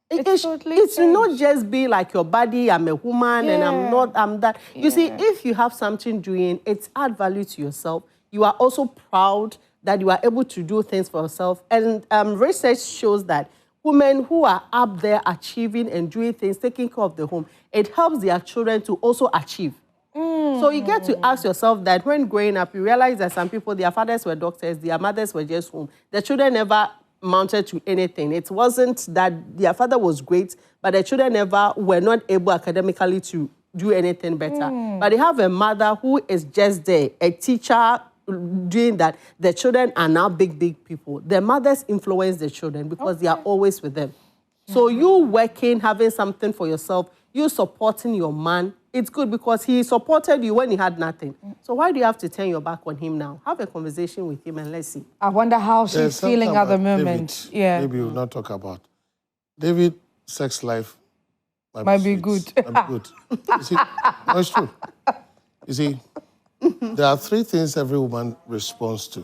It's
not just be like your body, I'm a woman and I'm that. You see, if you have something doing, it's add value to yourself. You are also proud that you are able to do things for yourself. And research shows that women who are up there achieving and doing things, taking care of the home, it helps their children to also achieve. So you get to ask yourself that when growing up, you realize that some people, their fathers were doctors, their mothers were just home. The children never mounted to anything. It wasn't that their father was great, but the children were not able academically to do anything better. But they have a mother who is just there, a teacher, doing that, the children are now big people. The mothers influence the children because they are always with them. So you working, having something for yourself, you supporting your man, it's good because he supported you when he had nothing. So why do you have to turn your back on him now? Have a conversation with him and let's see.
I wonder how she's feeling at the moment.
David, maybe we'll not talk about. David, sex life
might be good.
Might be good. You see, no, it's true. You see, there are 3 things every woman responds to.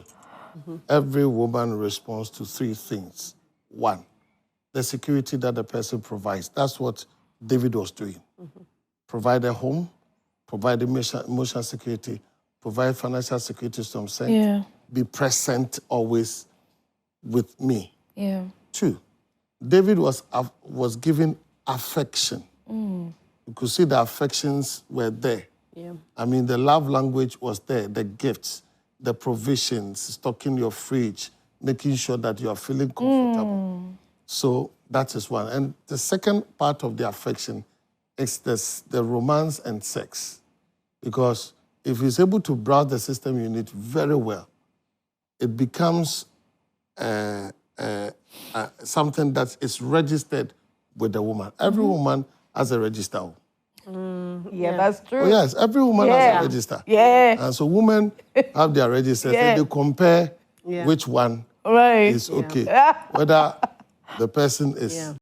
Every woman responds to 3 things. 1, the security that the person provides. That's what David was doing. Provide a home, provide emotional security, provide financial security to himself, be present always with me. 2, David was given affection. You could see the affections were there. I mean, the love language was there, the gifts, the provisions, stocking your fridge, making sure that you are feeling comfortable. So that is one. And the second part of the affection is the romance and sex. Because if he's able to browse the system unit very well, it becomes something that is registered with the woman. Every woman has a register.
That's true.
Oh, yes, every woman has a register. And so women have their registers and they compare which one is okay. Whether the person is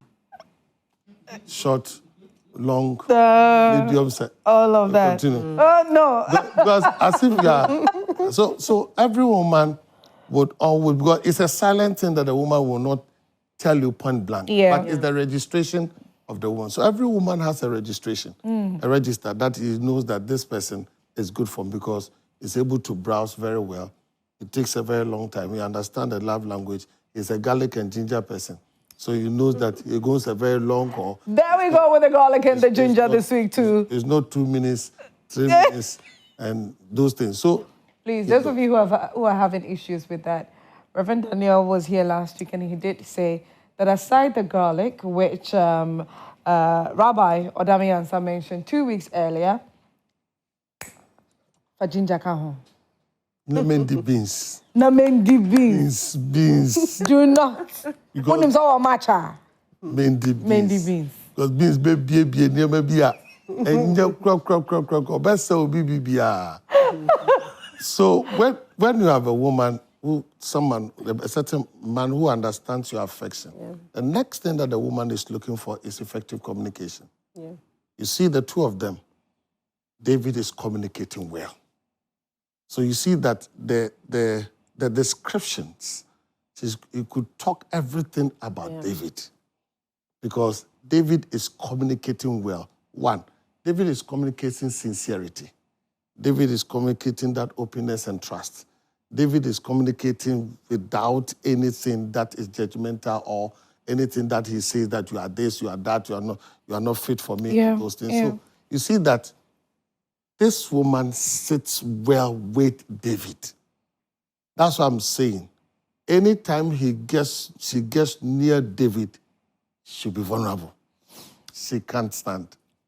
short, long, medium,
all of that.
Continue.
Oh, no.
Because as if you are... So every woman would always... Because it's a silent thing that the woman will not tell you point blank. But it's the registration of the woman. So every woman has a registration, a register that he knows that this person is good for him because he's able to browse very well. It takes a very long time. He understands the love language. He's a garlic and ginger person. So he knows that he goes a very long haul.
There we go with the garlic and the ginger this week too.
It's not 2 minutes, 3 minutes, and those things. So
please, those of you who are having issues with that, Reverend Daniel was here last week and he did say that aside the garlic, which Rabbi Odamiyansa mentioned 2 weeks earlier, for ginger kaho.
Namendi beans.
Namendi beans.
Beans.
Do not. Put him so matcha.
Mendi beans.
Mendi beans.
Because beans be near maybe a and you crop. Best so be. So when you have a woman a certain man who understands your affection, the next thing that the woman is looking for is effective communication. You see the 2 of them, David is communicating well. So you see that the descriptions, you could talk everything about David because David is communicating well. 1, David is communicating sincerity. David is communicating that openness and trust. David is communicating without anything that is judgmental or anything that he says that you are this, you are that, you are not fit for me, those things. So you see that this woman sits well with David. That's what I'm saying. Anytime she gets near David, she'll be vulnerable. She can't stand.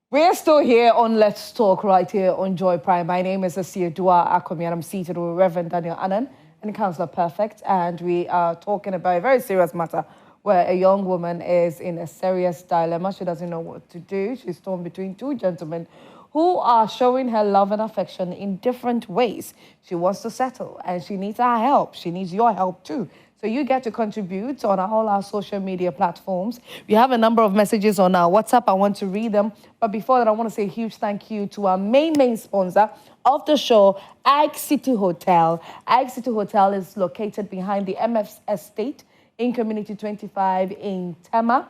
We're still here on Let's Talk right here on Joy Prime. My name is Asia Dua Akomi and I'm seated with Reverend Daniel Annan and Councillor Perfect. And we are talking about a very serious matter where a young woman is in a serious dilemma. She doesn't know what to do. She's torn between 2 gentlemen who are showing her love and affection in different ways. She wants to settle and she needs our help. She needs your help too. So you get to contribute on all our social media platforms. We have a number of messages on our WhatsApp. I want to read them. But before that, I want to say a huge thank you to our main sponsor of the show, Ike City Hotel. Ike City Hotel is located behind the MF's estate in Community 25 in Tema.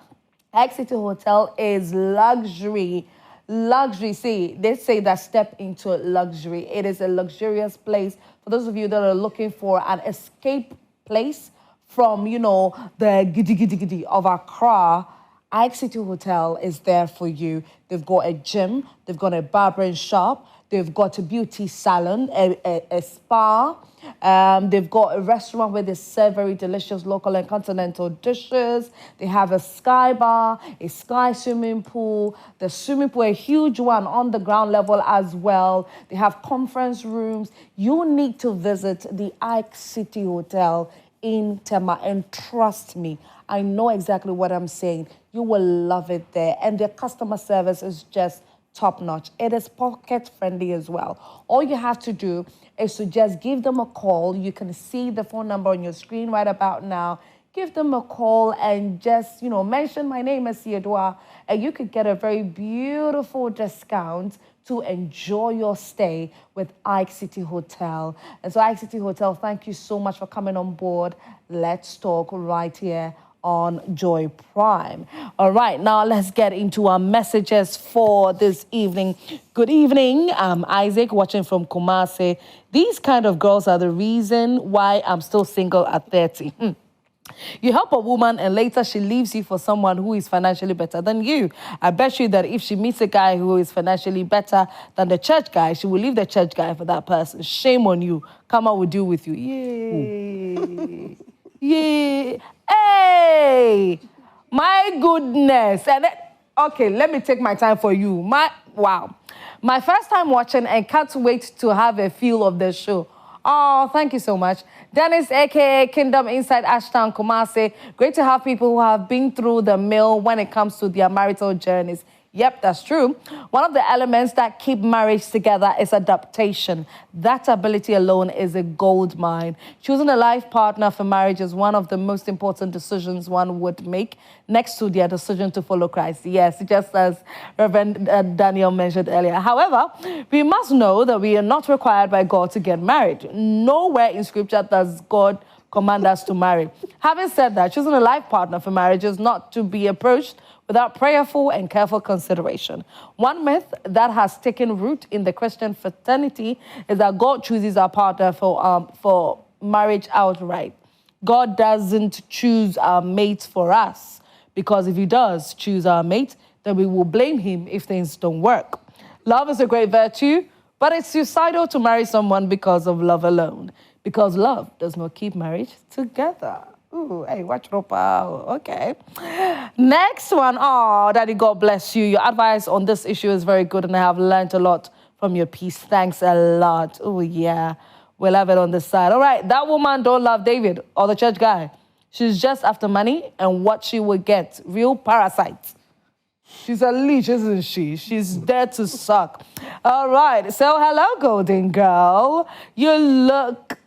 Ike City Hotel is luxury. See, they say that step into luxury. It is a luxurious place for those of you that are looking for an escape place from, the giddy of Accra. Ike City Hotel is there for you. They've got a gym, they've got a barbering shop, they've got a beauty salon, a spa, They've got a restaurant where they serve very delicious local and continental dishes. They have a sky bar, a sky swimming pool, the swimming pool, a huge one on the ground level as well. They have conference rooms. You need to visit the Ike City Hotel in Tema, and trust me, I know exactly what I'm saying. You will love it there. And their customer service is just top notch. It is pocket friendly as well. All you have to do is to just give them a call. You can see the phone number on your screen right about now. Give them a call and just, mention my name is Siedwa, and you could get a very beautiful discount to enjoy your stay with Ike City Hotel. And so Ike City Hotel, thank you so much for coming on board. Let's talk right here on Joy Prime. All right, now let's get into our messages for this evening. Good evening, I'm Isaac, watching from Kumasi. These kind of girls are the reason why I'm still single at 30. You help a woman and later she leaves you for someone who is financially better than you. I bet you that if she meets a guy who is financially better than the church guy, she will leave the church guy for that person. Shame on you. Karma will deal with you. Yay. Yay. Hey, my goodness. And okay, let me take my time for you. Wow. My first time watching and can't wait to have a feel of the show. Oh, thank you so much. Dennis, a.k.a. Kingdom Inside Ashtown, Kumasi. Great to have people who have been through the mill when it comes to their marital journeys. Yep, that's true. One of the elements that keep marriage together is adaptation. That ability alone is a gold mine. Choosing a life partner for marriage is one of the most important decisions one would make, next to their decision to follow Christ. Yes, just as Reverend Daniel mentioned earlier. However, we must know that we are not required by God to get married. Nowhere in Scripture does God command us to marry. Having said that, choosing a life partner for marriage is not to be approached without prayerful and careful consideration. One myth that has taken root in the Christian fraternity is that God chooses our partner for marriage outright. God doesn't choose our mate for us, because if he does choose our mate, then we will blame him if things don't work. Love is a great virtue, but it's suicidal to marry someone because of love alone, because love does not keep marriage together. Ooh, hey, watch Ropa. Okay. Next one. Oh, Daddy, God bless you. Your advice on this issue is very good, and I have learned a lot from your piece. Thanks a lot. Oh, yeah. We'll have it on the side. All right. That woman don't love David or the church guy. She's just after money and what she will get. Real parasite. She's a leech, isn't she? She's there to suck. All right. So, hello, golden girl. You look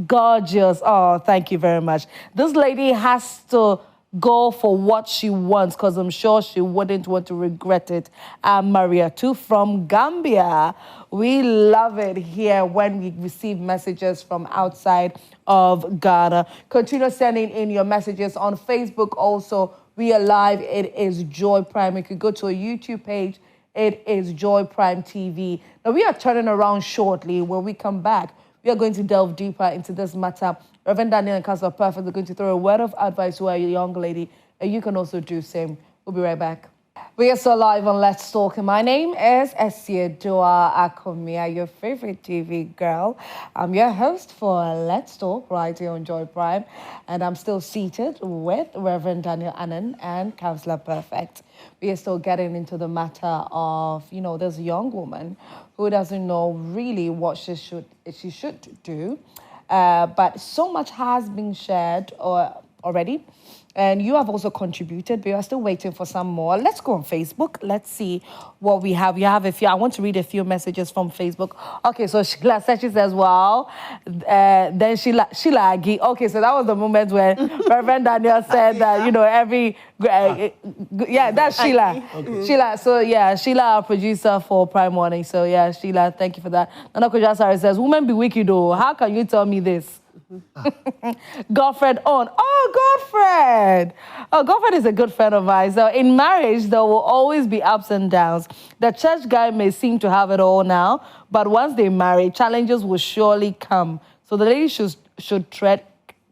gorgeous. Oh, thank you very much. This lady has to go for what she wants, because I'm sure she wouldn't want to regret it. Maria, too, from Gambia. We love it here when we receive messages from outside of Ghana. Continue sending in your messages on Facebook also. We are live. It is Joy Prime. You could go to a YouTube page. It is Joy Prime TV. Now, we are turning around shortly. When we come back, we are going to delve deeper into this matter. Reverend Daniel and Councillor Perfect are going to throw a word of advice to a young lady, and you can also do the same. We'll be right back. We are still live on Let's Talk. My name is Esiedua Akomia, your favorite TV girl. I'm your host for Let's Talk right here on Joy Prime, and I'm still seated with Reverend Daniel Annan and Councillor Perfect. We are still getting into the matter of, this young woman who doesn't know really what she should do, but so much has been shared already. And you have also contributed, but you're still waiting for some more. Let's go on Facebook. Let's see what we have. You have a few. I want to read a few messages from Facebook. Okay, so Sheila says, wow. Then Sheila Agi. Okay, so that was the moment when Reverend Daniel said that, that's Sheila. Okay. Sheila, so yeah, Sheila, our producer for Prime Morning. So yeah, Sheila, thank you for that. Nana Kojasari says, women be wicked though. How can you tell me this? Godfred on. Godfred. Godfred is a good friend of mine. So in marriage, there will always be ups and downs. The church guy may seem to have it all now, but once they marry, challenges will surely come. So the lady should tread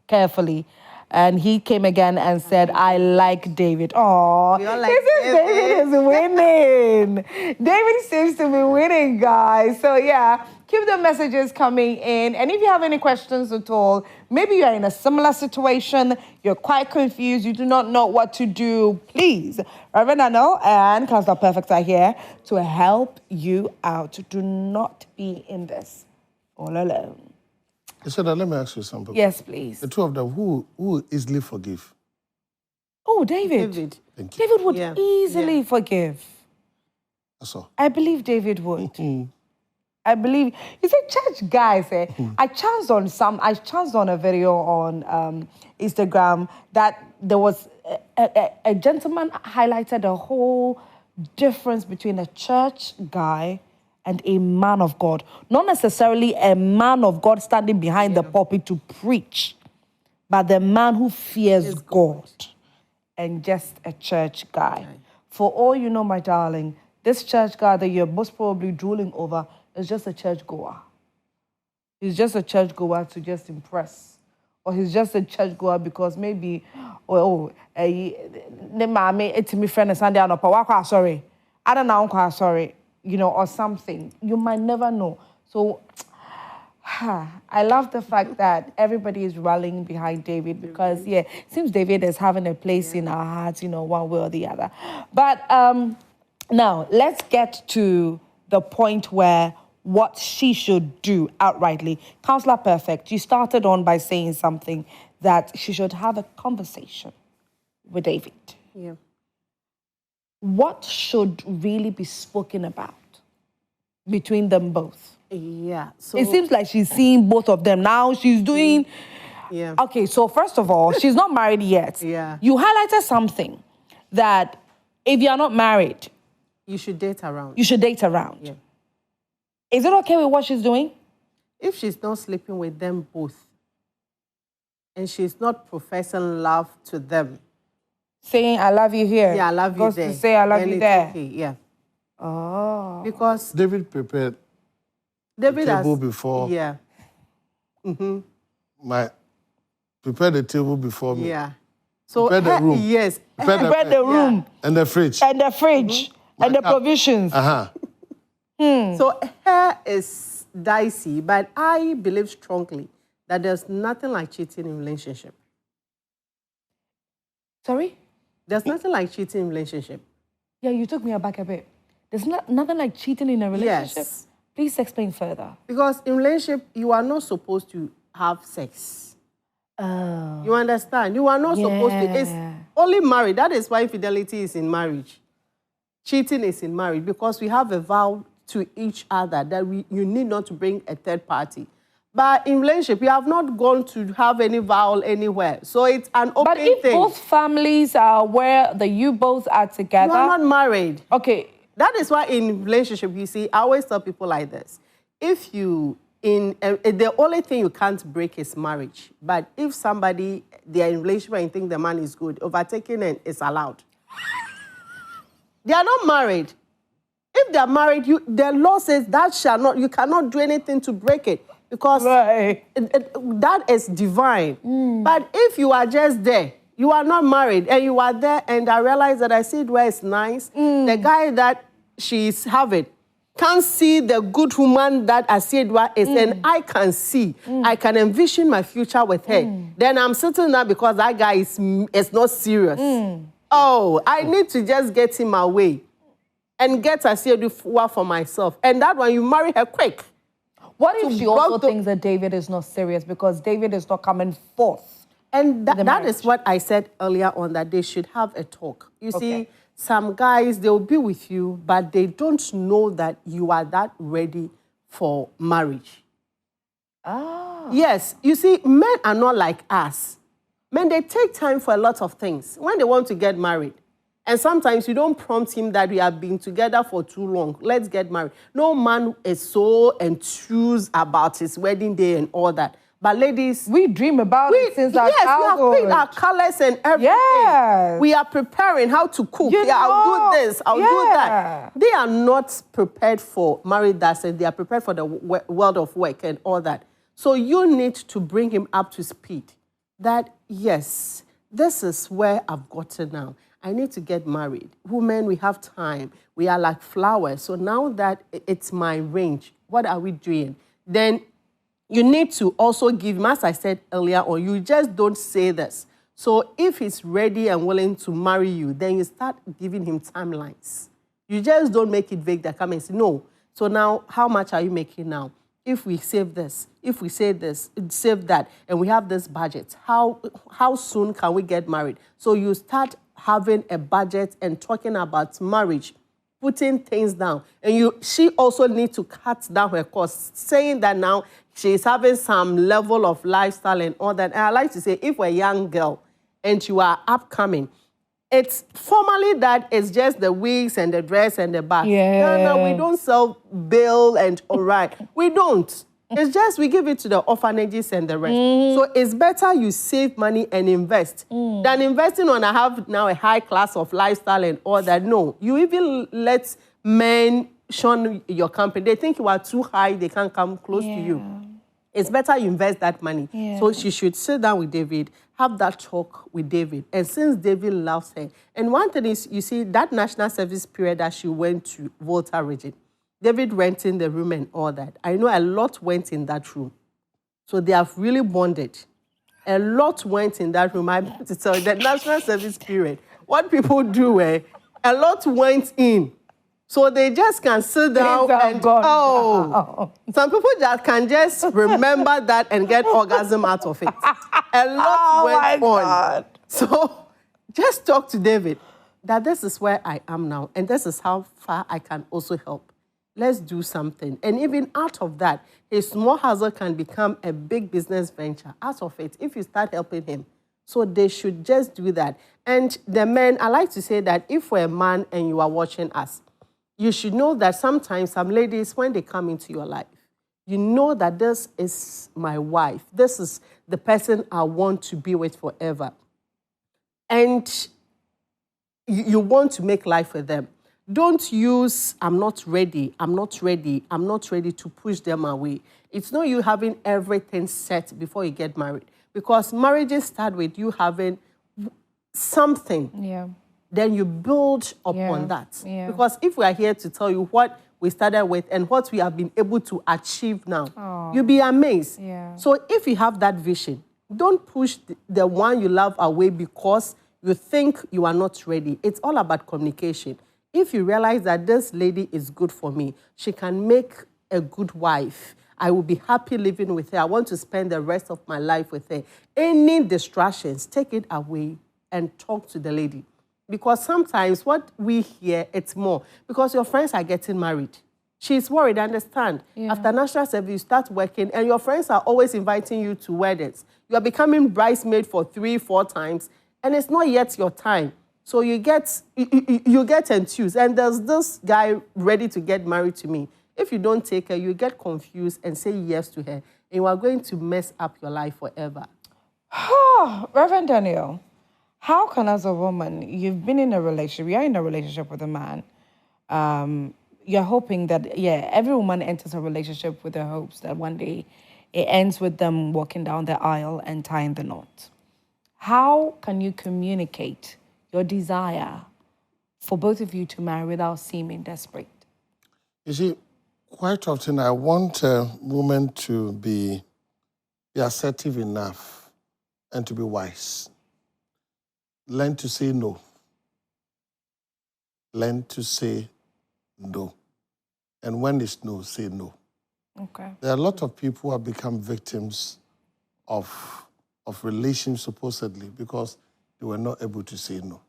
carefully. And he came again and said, I like David. Oh,
We all like
David is winning. David seems to be winning, guys. So yeah, keep the messages coming in. And if you have any questions at all, maybe you're in a similar situation, you're quite confused, you do not know what to do, please, Reverend Annan and Counselor Perfect are here to help you out. Do not be in this all alone.
So let me ask you something.
Yes, please.
The two of them, who easily forgive?
Oh, David.
Thank you.
David would easily forgive.
That's all.
I believe David would. I believe. You see, church guys, I chanced on a video on Instagram that there was a gentleman highlighted the whole difference between a church guy and a man of God. Not necessarily a man of God standing behind the pulpit to preach, but the man who fears God and just a church guy. For all you know, my darling, this church guy that you're most probably drooling over is just a church goer. He's just a church goer to just impress. Or he's just a church goer because maybe, it's my friend Sunday, sorry. I don't know, sorry. You know, or something. You might never know. So, I love the fact that everybody is rallying behind David because, it seems David is having a place in our hearts, you know, one way or the other. But now, let's get to the point where what she should do outrightly. Counselor Perfect, you started on by saying something that she should have a conversation with David.
Yeah.
What should really be spoken about between them both?
Yeah. So
it seems like she's seeing both of them now. She's doing...
Yeah.
Okay, so first of all, she's not married yet.
Yeah.
You highlighted something that if you're not married...
You should date around.
You should date around.
Yeah.
Is it okay with what she's doing?
If she's not sleeping with them both, and she's not professing love to them,
saying, I love you here.
Yeah, I love you there.
To say, I love
and
you
it's
there.
Okay, yeah.
Oh.
Because
David prepared
the
table before.
Yeah.
Prepared the table before me.
Yeah. So
prepared the room.
Yes.
Prepared the room.
Yeah. And the fridge.
And the fridge. And the provisions.
So her is dicey, but I believe strongly that there's nothing like cheating in relationship.
Sorry?
There's nothing like cheating in relationship.
Yeah, you took me aback a bit. There's nothing like cheating in a relationship.
Yes.
Please explain further.
Because in relationship, you are not supposed to have sex.
Oh.
You understand? You are not supposed to. It's only married. That is why infidelity is in marriage. Cheating is in marriage because we have a vow to each other that you need not to bring a third party. But in relationship, you have not gone to have any vow anywhere. So it's an open thing.
But if both families are aware that you both are together...
You are not married.
Okay.
That is why in relationship, you see, I always tell people like this. If you... the only thing you can't break is marriage. But if somebody, they are in relationship and think the man is good, overtaking is allowed. They are not married. If they are married, the law says you cannot do anything to break it. Because that is divine. But if you are just there, you are not married, and you are there, and I realize that I see it where it's nice, the guy that she's having can't see the good woman that Asiedwa is, and I can see, I can envision my future with her. Then I'm sitting there because that guy is not serious. Oh, I need to just get him away and get Asiedwa for myself. And that one, you marry her quick.
What if she also thinks that David is not serious because David is not coming forth?
And that is what I said earlier on, that they should have a talk. You see, some guys, they'll be with you, but they don't know that you are that ready for marriage.
Ah.
Yes, you see, men are not like us. Men, they take time for a lot of things when they want to get married. And sometimes you don't prompt him that we have been together for too long. Let's get married. No man is so enthused about his wedding day and all that. But ladies...
We dream about it since our childhood.
We have picked our colors and everything.
Yes.
We are preparing how to cook. I'll do this, I'll do that. They are not prepared for married and they are prepared for the world of work and all that. So you need to bring him up to speed. that, yes, this is where I've gotten now. I need to get married. Women, we have time. We are like flowers. So now that it's my range, what are we doing? Then you need to also give him, as I said earlier on, you just don't say this. So if he's ready and willing to marry you, then you start giving him timelines. You just don't make it vague that come and say, no. So now, how much are you making now? If we save this, if we say this, save that, and we have this budget, how soon can we get married? So you start having a budget and talking about marriage, putting things down. And she also needs to cut down her costs, saying that now she's having some level of lifestyle and all that. And I like to say, if we're a young girl and you are upcoming, it's formally that it's just the wigs and the dress and the bag.
Yeah.
No, we don't sell bill and all right. We don't. It's just we give it to the orphanages and the rest. So it's better you save money and invest than investing on I have now a high class of lifestyle and all that. No, you even let men shun your company. They think you are too high, they can't come close to you. It's better you invest that money.
Yeah.
So she should sit down with David, have that talk with David. And since David loves her, and one thing is, you see, that national service period that she went to Volta region, David went in the room and all that. I know a lot went in that room. So they have really bonded. A lot went in that room. I'm going to tell you, that national service period, what people do, a lot went in. So they just can sit down and, some people just can just remember that and get orgasm out of it. A lot went on. So just talk to David that this is where I am now and this is how far I can also help. Let's do something. And even out of that, a small hustle can become a big business venture out of it if you start helping him. So they should just do that. And the men, I like to say that if we're a man and you are watching us, you should know that sometimes some ladies, when they come into your life, you know that this is my wife. This is the person I want to be with forever. And you want to make life with them. Don't use, I'm not ready, I'm not ready, I'm not ready to push them away. It's not you having everything set before you get married. Because marriages start with you having something. Yeah. Then you build upon that. Yeah. Because if we are here to tell you what we started with and what we have been able to achieve now, you'll be amazed. Yeah. So if you have that vision, don't push the one you love away because you think you are not ready. It's all about communication. If you realize that this lady is good for me, she can make a good wife, I will be happy living with her. I want to spend the rest of my life with her. Any distractions, take it away and talk to the lady. Because sometimes what we hear, it's more. Because your friends are getting married. She's worried, understand. Yeah. After national service, you start working, and your friends are always inviting you to weddings. You are becoming bridesmaid for 3-4 times, and it's not yet your time. So you get enthused. And there's this guy ready to get married to me. If you don't take her, you get confused and say yes to her, and you are going to mess up your life forever.
Reverend Daniel, how can, as a woman, you've been in a relationship, you're in a relationship with a man, you're hoping that, every woman enters a relationship with the hopes that one day it ends with them walking down the aisle and tying the knot. How can you communicate your desire for both of you to marry without seeming desperate?
You see, quite often I want a woman to be assertive enough and to be wise. Learn to say no. Learn to say no. And when it's no, say no. Okay. There are a lot of people who have become victims of relations, supposedly, because they were not able to say no.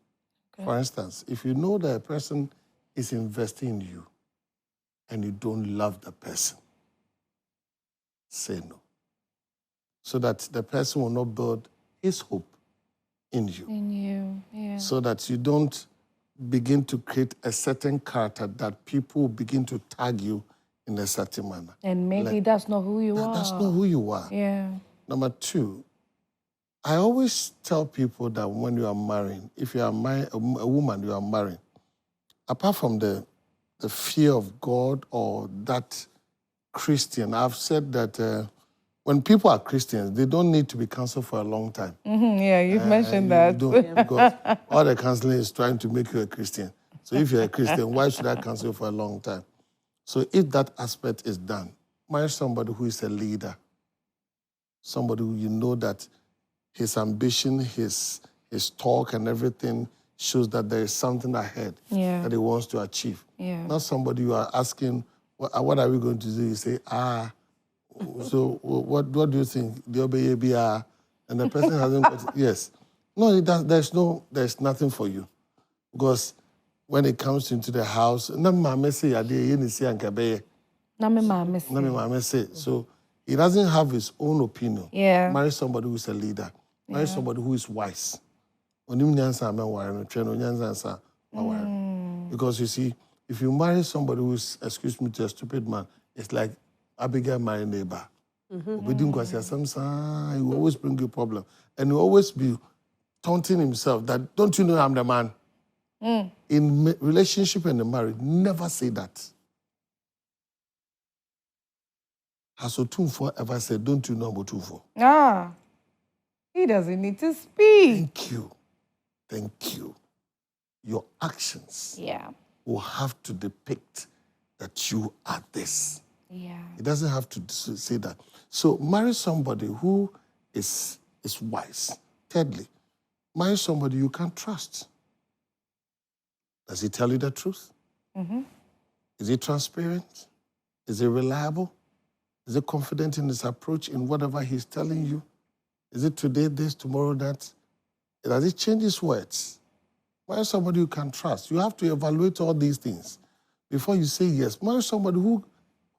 Okay. For instance, if you know that a person is investing in you and you don't love the person, say no. So that the person will not build his hope in you. Yeah. So that you don't begin to create a certain character that people begin to tag you in a certain manner.
And maybe that's not who you are.
That's not who you are.
Yeah.
Number two, I always tell people that when you are marrying, if you are a woman, you are marrying, apart from the fear of God or that Christian, I've said that when people are Christians, they don't need to be counseled for a long time.
Yeah, you've mentioned that.
You don't, because all the counseling is trying to make you a Christian. So if you're a Christian, why should I counsel you for a long time? So if that aspect is done, marry somebody who is a leader, somebody who you know that his ambition, his talk and everything shows that there is something ahead that he wants to achieve. Not somebody you are asking, what are we going to do? You say, so what do you think? And the person hasn't got it. Yes. No, there's nothing for you. Because when it comes into the house, so he doesn't have his own opinion. Marry somebody who's a leader. Marry somebody who is wise. Because you see, if you marry somebody who's, excuse me, to a stupid man, it's like Abigail marrying neighbor. He will always bring you a problem. And he will always be taunting himself that, don't you know I'm the man? In relationship and the marriage, never say that. Has Otunfo ever said, don't you know Otunfo?
He doesn't need to speak.
Thank you. Thank you. Your actions will have to depict that you are this. It doesn't have to say that. So marry somebody who is wise. Thirdly, marry somebody you can trust. Does he tell you the truth? Is he transparent? Is he reliable? Is he confident in his approach in whatever he's telling you? Is it today this, tomorrow that? Does he change his words? Marry somebody you can trust. You have to evaluate all these things before you say yes. Marry somebody who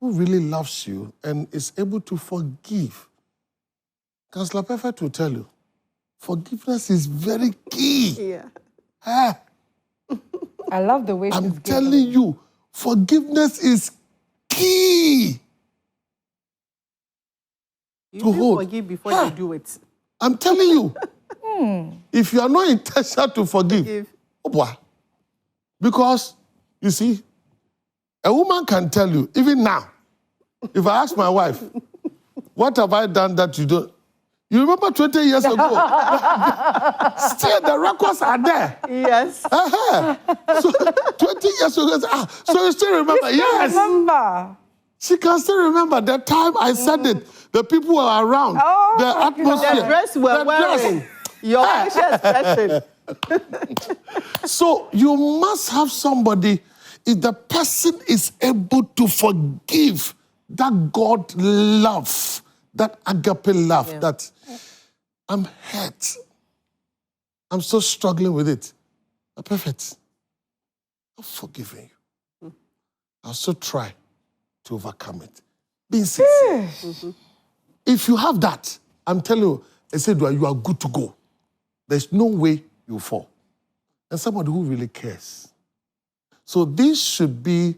really loves you and is able to forgive. Counselor Perfect will tell you, forgiveness is very key.
I love the way
I'm telling you, forgiveness is key.
You forgive before you do it.
I'm telling you, if you are not intentional to forgive, because, you see, a woman can tell you, even now, if I ask my wife, what have I done that you don't? You remember 20 years ago? Still, the records are there.
Yes.
So 20 years ago, so you still remember? Yes.
Remember.
She can still remember the time I said it. The people were around. The atmosphere.
The dress we're wearing. Your facial expression.
So you must have somebody, if the person is able to forgive, that God love, that agape love, that I'm hurt. I'm so struggling with it. Perfect. I'm forgiving you. I'll still try to overcome it. Being sincere. If you have that, I'm telling you, I said, you are good to go. There's no way you fall. And somebody who really cares. So these should be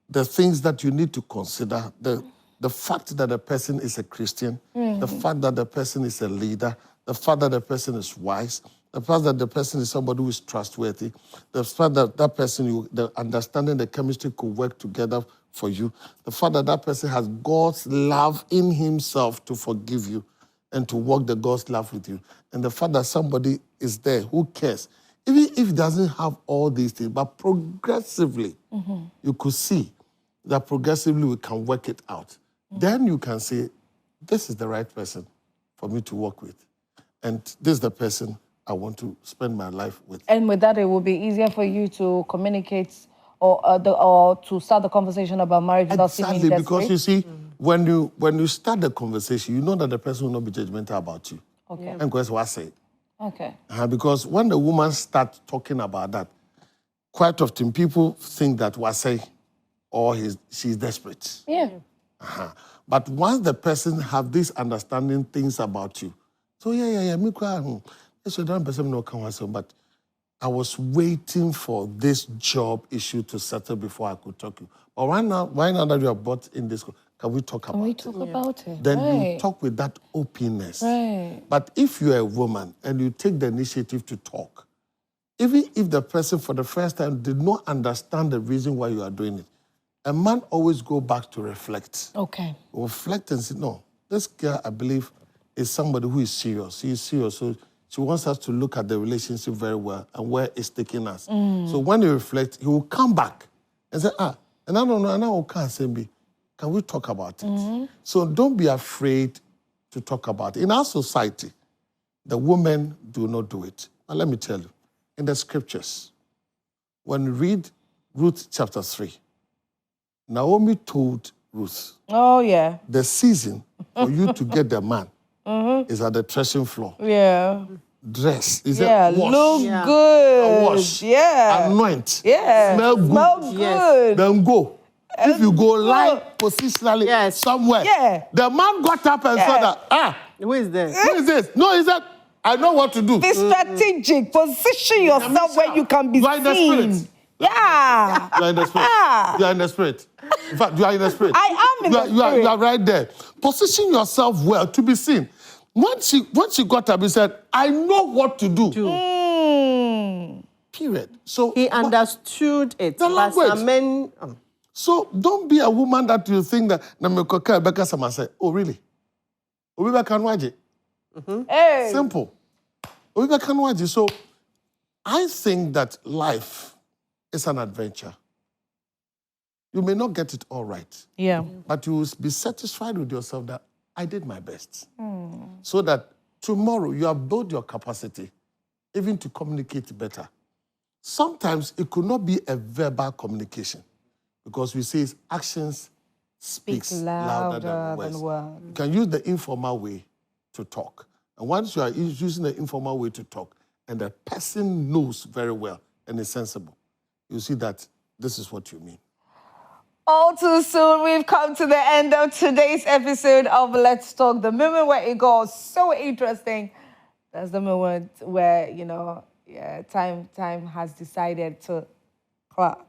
the things that you need to consider. The fact that the person is a Christian, the fact that the person is a leader, the fact that the person is wise, the fact that the person is somebody who is trustworthy, the fact that that person, the understanding, the chemistry could work together for you, the fact that that person has God's love in himself to forgive you and to walk the God's love with you, and the fact that somebody is there who cares. Even if it doesn't have all these things, but progressively, you could see that progressively we can work it out. Then you can say, this is the right person for me to work with. And this is the person I want to spend my life with.
And with that, it will be easier for you to communicate or to start the conversation about marriage without seeming desperate.
Because you see, when you start the conversation, you know that the person will not be judgmental about you.
Okay.
And because what I say.
Okay.
Because when the woman starts talking about that, quite often people think that Wasei or she's desperate.
Yeah.
But once the person have this understanding things about you, so me but I was waiting for this job issue to settle before I could talk to you. But why now that you are brought in this, can we talk about it?
About it?
Then you talk with that openness.
Right.
But if you're a woman and you take the initiative to talk, even if the person for the first time did not understand the reason why you are doing it, a man always go back to reflect.
Okay.
Reflect and say, no, This girl, I believe, is somebody who is serious. She is serious. So she wants us to look at the relationship very well and where it's taking us. So when you reflect, he will come back and say, and I don't know, and I will come and say, can we talk about it? So don't be afraid to talk about it. In our society, the women do not do it. But let me tell you, in the scriptures, when you read Ruth chapter 3, Naomi told Ruth,
oh, yeah,
the season for you to get the man is at the threshing floor.
Yeah.
Dress. Is
Yeah,
wash.
look good.
Wash.
Yeah.
Anoint.
Yeah.
Smell good.
Smell good.
Then go. If you go lie positionally somewhere, the man got up and saw that,
who is this?
Who is this? No, he said, I know what to do.
Be strategic. Position yourself where you can be
You are in the
seen.
spirit.
Yeah.
You are in the spirit. You are in the spirit. In fact, you are in the spirit.
I am in the spirit.
You are right there. Position yourself well to be seen. Once she got up, he said, I know what to do. Period. So
he understood it.
The language.
Some men,
So don't be a woman that you think that Becca Sama say, oh really?
Hey.
Simple. So I think that life is an adventure. You may not get it all right.
Yeah.
But you will be satisfied with yourself that I did my best. So that tomorrow you have built your capacity even to communicate better. Sometimes it could not be a verbal communication because we say actions speaks louder than words. You can use the informal way to talk. And once you are using the informal way to talk and the person knows very well and is sensible, you see that this is what you mean.
All too soon, we've come to the end of today's episode of Let's Talk. The moment where it goes so interesting. That's the moment where, time has decided to clock.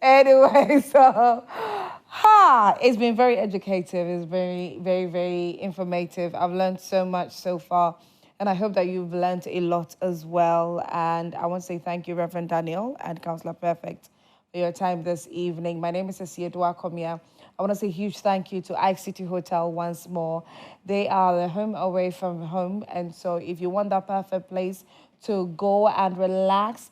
Anyway, so, it's been very educative. It's very, very, very informative. I've learned so much so far, and I hope that you've learned a lot as well. And I want to say thank you, Reverend Daniel and Counselor Perfect, for your time this evening. My name is Asiedua Komia. I want to say a huge thank you to Ike City Hotel once more. They are the home away from home, and so if you want that perfect place to go and relax,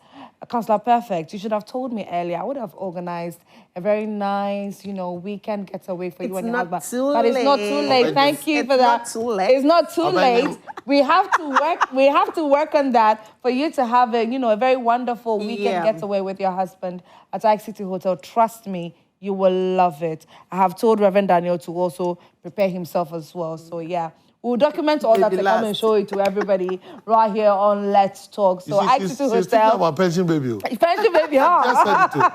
Counselor Perfect, you should have told me earlier. I would have organized a very nice, weekend getaway for you and your husband. But it's not too late. Thank you for that.
It's not too late.
It's not too late. We have to work. We have to work on that for you to have a very wonderful weekend getaway with your husband at Ike City Hotel. Trust me, you will love it. I have told Reverend Daniel to also prepare himself as well. So yeah. We'll document all that and come and show it to everybody right here on Let's Talk. So Ike City Hotel.
She's talking about pension baby.
Pension baby, huh?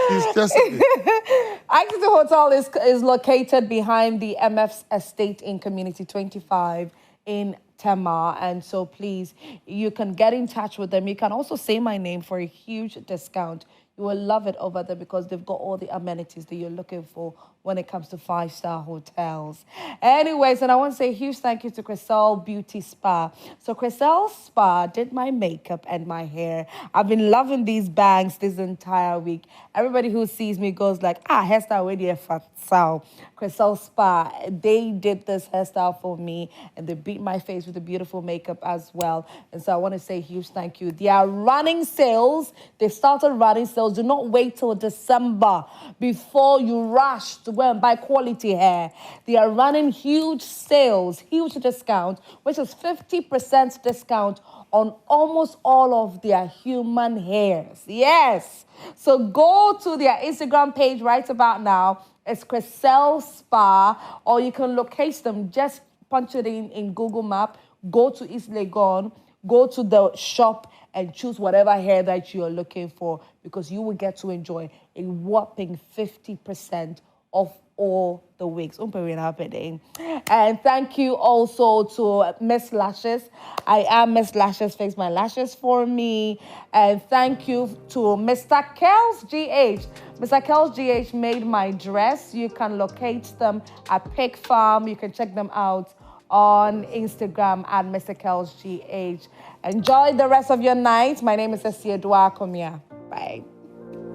She's just said it.
Ike City Hotel is located behind the MF's estate in Community 25 in Tema. And so please, you can get in touch with them. You can also say my name for a huge discount. You will love it over there because they've got all the amenities that you're looking for when it comes to 5-star hotels. Anyways, and I want to say a huge thank you to Crystal Beauty Spa. So Crystal Spa did my makeup and my hair. I've been loving these bangs this entire week. Everybody who sees me goes like, hairstyle already a fat sound. Crystal Spa, they did this hairstyle for me and they beat my face with a beautiful makeup as well. And so I want to say a huge thank you. They are running sales. They started running sales. Do not wait till December before you rush to go and buy quality hair. They are running huge sales, huge discount, which is 50% discount on almost all of their human hairs. Yes. So go to their Instagram page right about now. It's Crystal Spa, or you can locate them. Just punch it in Google Map. Go to East Legon. Go to the shop and choose whatever hair that you are looking for because you will get to enjoy a whopping 50% off all the wigs. And thank you also to Miss Lashes. I am Miss Lashes. Fix my lashes for me. And thank you to Mr. Kells GH. Mr. Kells GH made my dress. You can locate them at Pig Farm. You can check them out on Instagram at Mr. Kells GH. Enjoy the rest of your night. My name is Asiedua Komia. Bye.